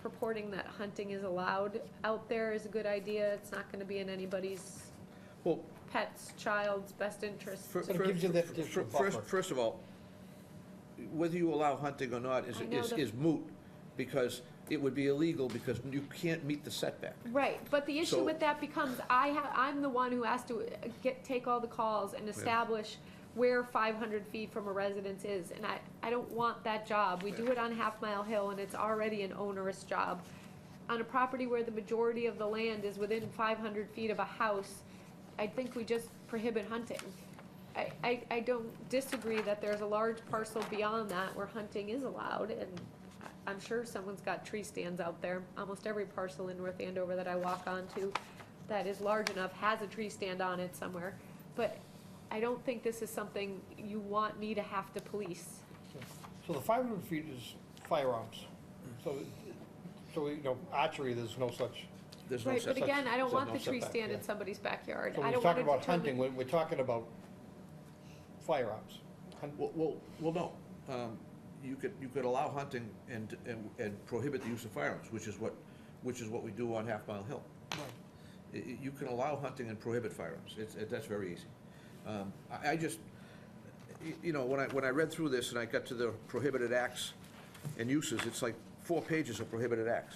purporting that hunting is allowed out there is a good idea. It's not gonna be in anybody's Well, pet's, child's best interest. But it gives you that additional buffer. First of all, whether you allow hunting or not I know is moot, because it would be illegal because you can't meet the setback. Right, but the issue So- with that becomes, I'm the one who has to take all the calls and establish where 500 feet from a residence is, and I don't want that job. We do it on Half Mile Hill, and it's already an onerous job. On a property where the majority of the land is within 500 feet of a house, I think we just prohibit hunting. I don't disagree that there's a large parcel beyond that where hunting is allowed, and I'm sure someone's got tree stands out there. Almost every parcel in North Andover that I walk onto that is large enough has a tree stand on it somewhere. But I don't think this is something you want me to have to police. So the 500 feet is firearms. So, archery, there's no such. There's no Right, but setback. again, I don't There's want no the tree setback, stand in yeah. somebody's backyard. So I when don't we're want talking to about hunting, determine. we're talking about firearms. Well, no. You could allow hunting and prohibit the use of firearms, which is what we do on Half Mile Hill. You can allow hunting and prohibit firearms. That's very easy. I just, when I read through this and I got to the prohibited acts and uses, it's like 4 pages of prohibited acts.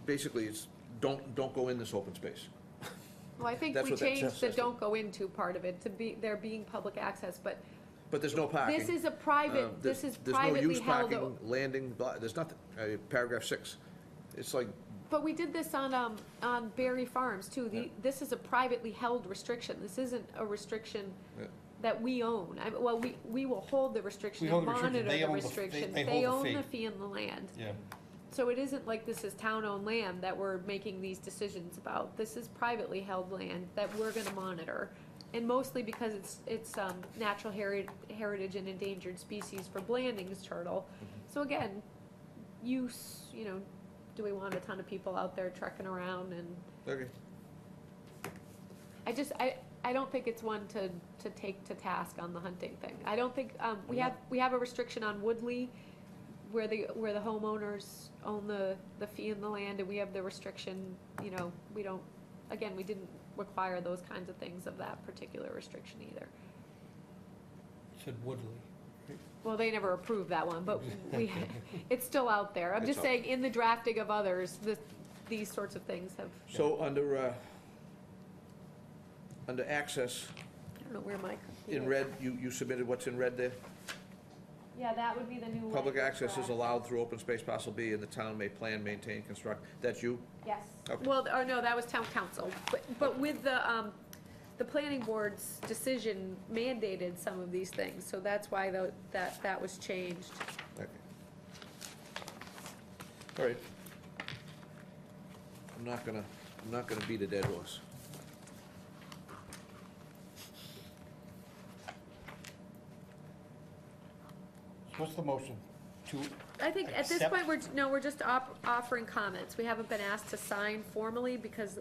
Basically, it's don't go in this open space. Well, I think That's we what that changed the says. don't go into part of it to be, there being public access, but But there's no parking. this is a private, this is privately There's no use held. parking, landing, there's nothing. Paragraph 6. It's like, But we did this on Berry Farms too. This is a privately held restriction. This isn't a restriction Yeah. that we own. Well, we will hold the restriction We and hold the restriction. monitor They the own the- restriction. they They hold own the the fee. fee in the land. Yeah. So it isn't like this is town-owned land that we're making these decisions about. This is privately held land that we're gonna monitor. And mostly because it's natural heritage and endangered species for Blanding's turtle. So again, use, do we want a ton of people out there trekking around and okay. I don't think it's one to take to task on the hunting thing. I don't think, we have a restriction on Woodley where the homeowners own the fee in the land, and we have the restriction, we don't, again, we didn't require those kinds of things of that particular restriction either. Said Woodley. Well, they never approved that one, but it's still out there. I'm It's just out. saying, in the drafting of others, these sorts of things have, So under access, I don't know where my. in red, you submitted what's in red there? Yeah, that would be the new. Public language access for is allowed through open space parcel B, and the town may plan, maintain, construct. That's you? Yes. Okay. Well, or no, that was town council. But with the planning board's decision mandated some of these things, so that's why that was changed. Okay. All right. I'm not gonna beat a dead horse. What's the motion? To I think at this accept- point, we're just offering comments. We haven't been asked to sign formally because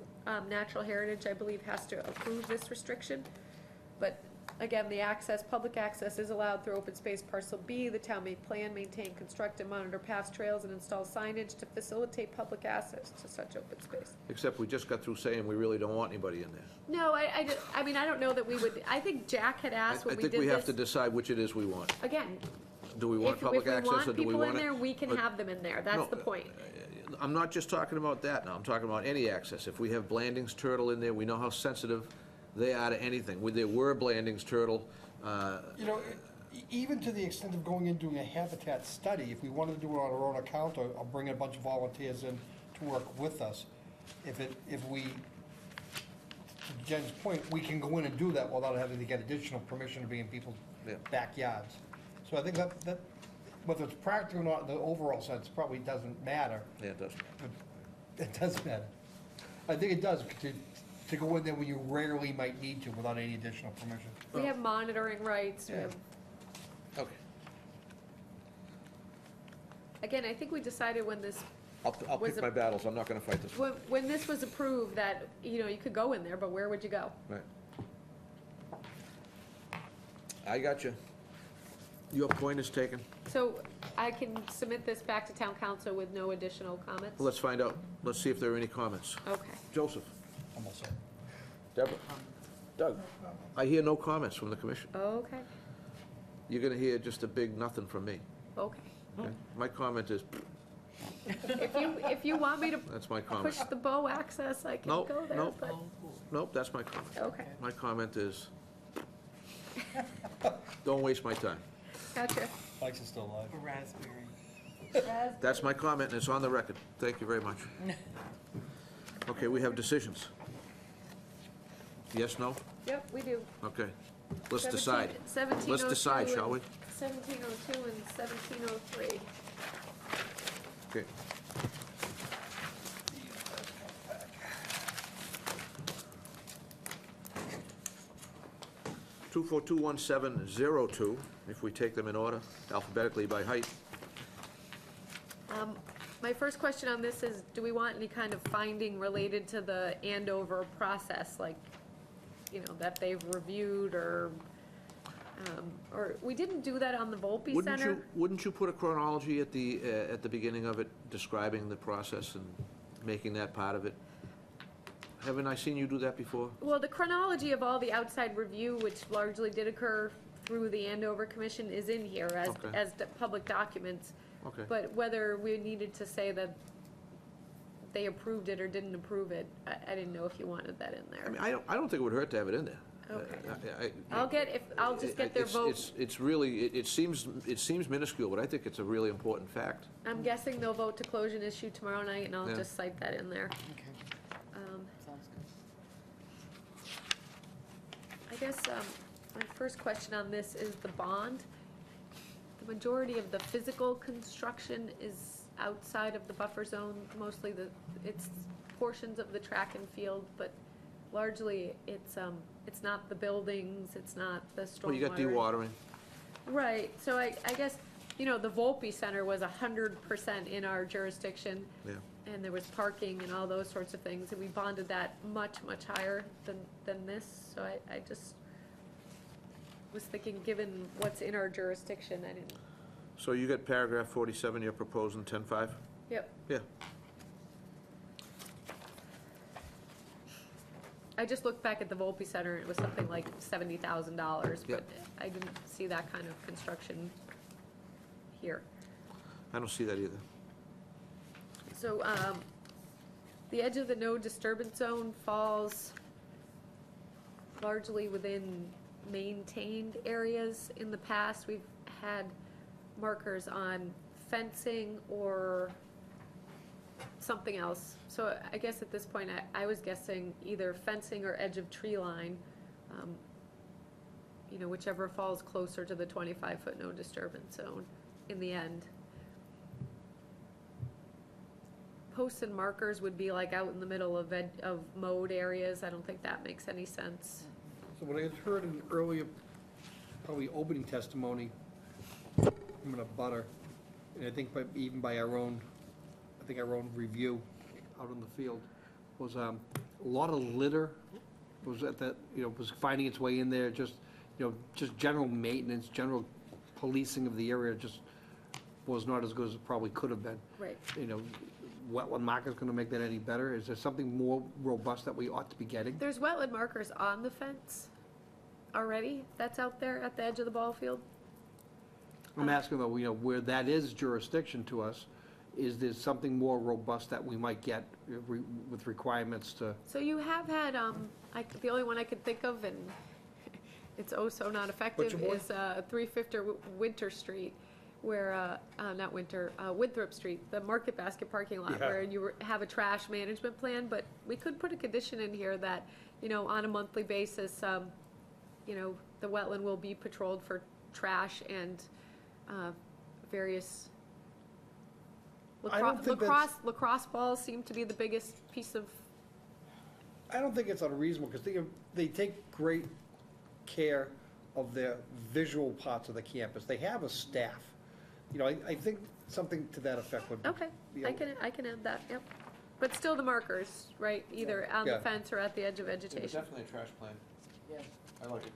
Natural Heritage, I believe, has to approve this restriction. But again, public access is allowed through open space parcel B. The town may plan, maintain, construct, and monitor paths, trails, and install signage to facilitate public access to such open space. Except we just got through saying we really don't want anybody in there. No, I mean, I don't know that we would, I think Jack had asked I when we did think we have to this. decide which it is we want. Again, Do we want public access or do we want it? if we want people in there, we can but- have them in there. That's No, the point. I'm not just talking about that now, I'm talking about any access. If we have Blanding's turtle in there, we know how sensitive they are to anything. There were Blanding's turtle, Even to the extent of going in doing a habitat study, if we wanted to do it on our own account or bring a bunch of volunteers in to work with us, if we, to Jen's point, we can go in and do that without having to get additional permission to be in people's Yeah. backyards. So I think that, whether it's practical or not, in the overall sense, probably doesn't matter. yeah, it does. It does matter. I think it does, to go in there when you rarely might need to without any additional permission. We have monitoring rights. We Yeah. have- Okay. Again, I think we decided when this, I'll Was pick it- my battles, I'm not gonna fight this one. when this was approved, that, you could go in there, but where would you go? Right. I got you. Your point is taken. So I can submit this back to town council with no additional comments? Let's find out. Let's see if there are any comments. Okay. Joseph? Almost there. Deborah? Doug? I hear no comments from the commission. Okay, You're gonna hear just a big nothing from me. okay. Okay? My comment is, If you want me to That's my push comment. the bow access, I can Nope, go there, nope. but, Nope, that's my comment. okay, My comment is, don't waste my time. gotcha. Mike's is still alive. Raspberry. That's my comment, and it's on the record. Thank you very much. Okay, we have decisions. Yes, no? Yep, we do. Okay. Let's decide. 1702 Let's decide, shall we? 1702 and 1703. Okay. Two four two 1702, if we take them in order, alphabetically by height. My first question on this is, do we want any kind of finding related to the Andover process, like, you know, that they've reviewed, or we didn't do that on the Volpe Center? Wouldn't you put a chronology at the beginning of it, describing the process and making that part of it? Haven't I seen you do that before? Well, the chronology of all the outside review, which largely did occur through the Andover Commission, is in here Okay. as public documents. Okay. But whether we needed to say that they approved it or didn't approve it, I didn't know if you wanted that in I there. mean, I don't think it would hurt to have it in there. Okay. I'll just get their vote. It's really, it seems minuscule, but I think it's a really important fact. I'm guessing they'll vote to close an issue tomorrow night, and I'll Yeah. just cite that in there. Okay, sounds good. I guess my first question on this is the bond. The majority of the physical construction is outside of the buffer zone, mostly it's portions of the track and field, but largely it's not the buildings, it's not the stormwater. Well, you got dewatering. Right, so I guess, you know, the Volpe Center was 100% in our jurisdiction. Yeah. And there was parking and all those sorts of things, and we bonded that much, much higher than this, so I just was thinking, given what's in our jurisdiction, I didn't, So you got paragraph 47, you're proposing 10.5? yep. Yeah. I just looked back at the Volpe Center, and it was something like $70,000, but Yep. I didn't see that kind of construction here. I don't see that either. So, the edge of the no disturbance zone falls largely within maintained areas. In the past, we've had markers on fencing or something else. So I guess at this point, I was guessing either fencing or edge of tree line, you know, whichever falls closer to the 25-foot no disturbance zone in the end. Posts and markers would be like out in the middle of mowed areas. I don't think that makes any sense. So what I had heard in earlier, probably opening testimony from a butter, and I think even by our own review out in the field, was a lot of litter was at that, you know, was finding its way in there, just general maintenance, general policing of the area just was not as good as it probably could have been. Right. You know, wetland marker's gonna make that any better? Is there something more robust that we ought to be getting? There's wetland markers on the fence already, that's out there at the edge of the ball field. I'm asking though, you know, where that is jurisdiction to us, is there something more robust that we might get with requirements to? So you have had, the only one I could think of, and it's oh so not effective, Butcher Boy? is 350 Winter Street, where, not Winter, Winthrop Street, the Market Basket parking lot, Yeah. where you have a trash management plan, but we could put a condition in here that, you know, on a monthly basis, you know, the wetland will be patrolled for trash and various I don't think that's- lacrosse balls seem to be the biggest piece of, I don't think it's unreasonable, because they take great care of their visual parts of the campus. They have a staff. You know, I think something to that effect would be. okay, I can add that, yep. But still the markers, right, either on the Yeah. fence or at the edge of vegetation. Definitely a trash plan. Yeah. I like it.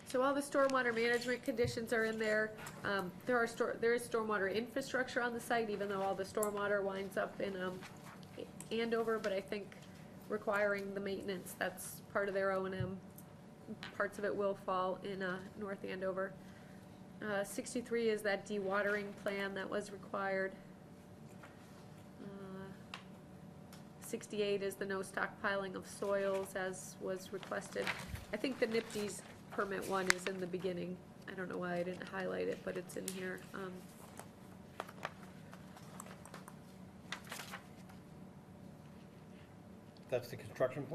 So all the stormwater management conditions are in there. There is stormwater infrastructure on the site, even though all the stormwater winds up in Andover, but I think requiring the maintenance, that's part of their O&M. Parts of it will fall in North Andover. 63 is that dewatering plan that was required. 68 is the no stockpiling of soils as was requested. I think the NIPD's permit one is in the beginning. I don't know why I didn't highlight it, but it's in here. That's the construction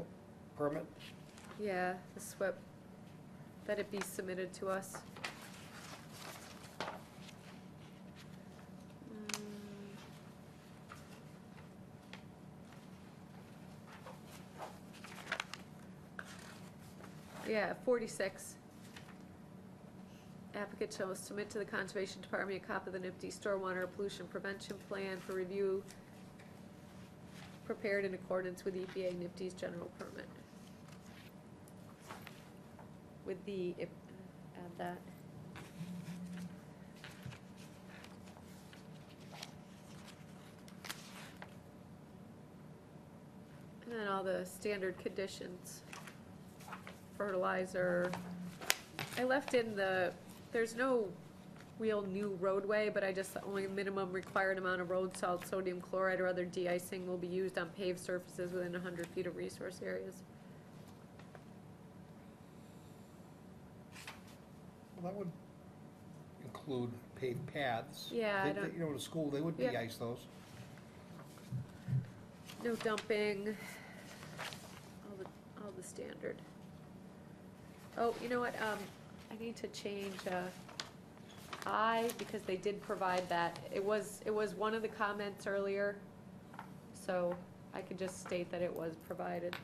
permit? Yeah, the SWIP, that it be submitted to us. Yeah, 46. Applicant shall submit to the Conservation Department a copy of the NIPD Stormwater Pollution Prevention Plan for review, prepared in accordance with EPA NIPD's general permit. With the, add that. And then all the standard conditions. Fertilizer. I left in there's no real new roadway, but only minimum required amount of road salt, sodium chloride, or other de-icing will be used on paved surfaces within 100 feet of resource areas. Well, that would include paved paths. Yeah, I They- don't- You know, the school, they would Yeah. de-ice those. No dumping, all the standard. Oh, you know what, I need to change, because they did provide that. It was one of the comments earlier, so I could just state that it was provided.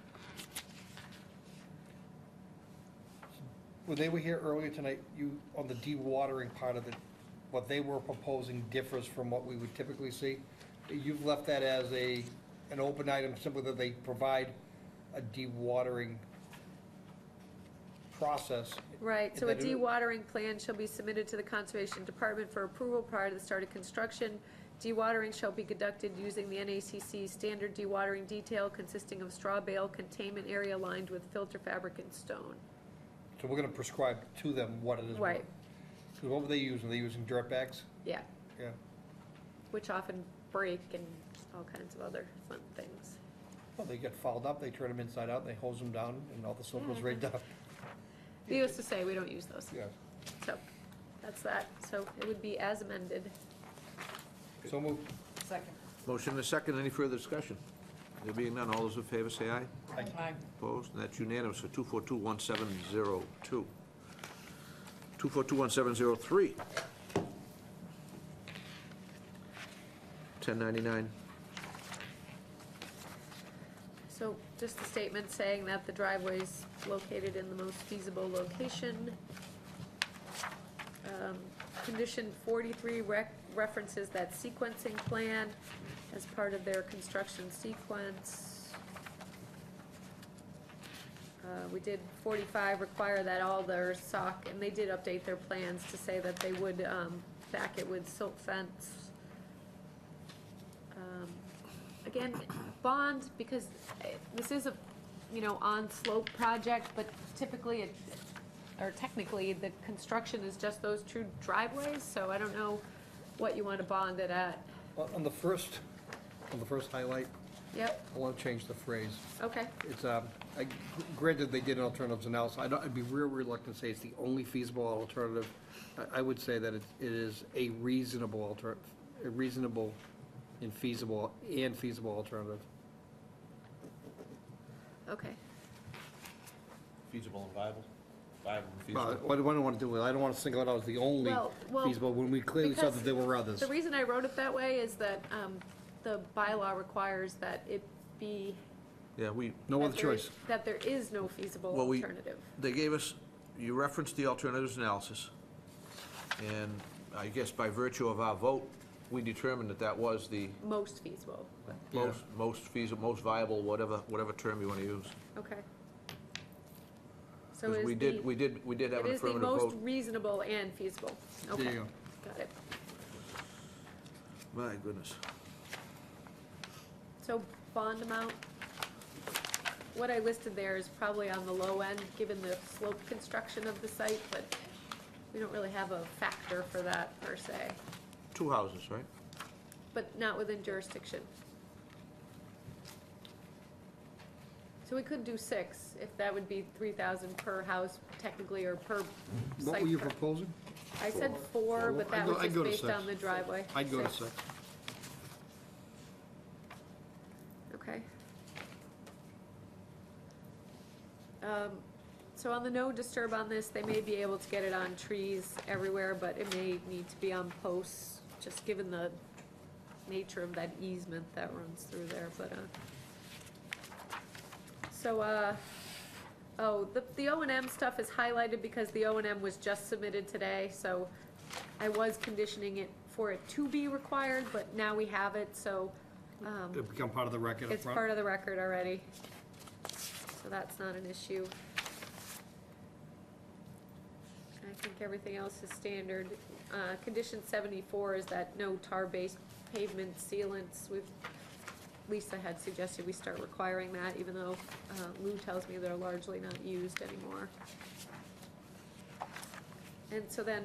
When they were here earlier tonight, on the dewatering part of it, what they were proposing differs from what we would typically see. You've left that as an open item, simply that they provide a dewatering process. Right, so a That it- dewatering plan shall be submitted to the Conservation Department for approval prior to the start of construction. Dewatering shall be conducted using the NACC standard dewatering detail consisting of straw bale containment area lined with filter fabric and stone. So we're gonna prescribe to them what it is. Right. So what were they using? Are they using dirt bags? Yeah, Yeah. which often break and all kinds of other fun things. Well, they get fouled up, they turn them inside out, they hose them down, and all the soap goes right down. Needless to say, we don't use those. Yeah. So, that's that. So it would be as amended. So move. Second. Motion and a second, any further discussion? There being none, all those in favor say aye. Aye. Opposed, and that's unanimous for 2421702. 2421703. 1099. So just a statement saying that the driveway's located in the most feasible location. Condition 43 references that sequencing plan as part of their construction sequence. We did 45 require that all their sock, and they did update their plans to say that they would back it with silt fence. Again, bond, because this is a, on-slope project, but typically technically, the construction is just those two driveways, so I don't know what you want to bond it at. Well, on the first highlight, Yep, I want to change the phrase. okay, It's, granted, they did an alternatives analysis. I'd be real reluctant to say it's the only feasible alternative. I would say that it is a reasonable and feasible alternative. okay. Feasible and viable? Viable and Well, feasible. what I don't want to do, I don't want to single it out as the only Well, feasible, when we clearly saw that there were others. The reason I wrote it that way is that the bylaw requires that it be. Yeah, No that other there is- choice. That there is no feasible Well, alternative. they gave us, you referenced the alternatives analysis, and I guess by virtue of our vote, we determined that was the Most feasible, most feasible, most viable, whatever term you want to use. okay. So Because is we the, did have it an is the affirmative most vote. reasonable and feasible, okay. There you go. Got it. My goodness. So bond amount, what I listed there is probably on the low end, given the slope construction of the site, but we don't really have a factor for that per se, Two houses, right? but not within jurisdiction. So we could do 6, if that would be 3,000 per house technically, or per site. What were you per- proposing? I said 4, but that was I'd just go to based 6. on the driveway. I'd go to 6. 6. Okay. So on the no disturb on this, they may be able to get it on trees everywhere, but it may need to be on posts, just given the nature of that easement that runs through there, but, the O&M stuff is highlighted because the O&M was just submitted today, so I was conditioning it for it to be required, but now we have it, so, It'll become part of the record up it's front. part of the record already, so that's not an issue. I think everything else is standard. Condition 74 is that no tar-based pavement sealants. Lisa had suggested we start requiring that, even though Lou tells me they're largely not used anymore. And so then,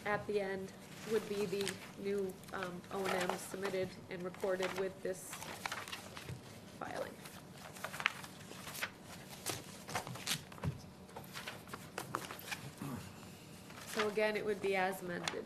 at the end, would be the new O&M submitted and recorded with this filing. So again, it would be as amended.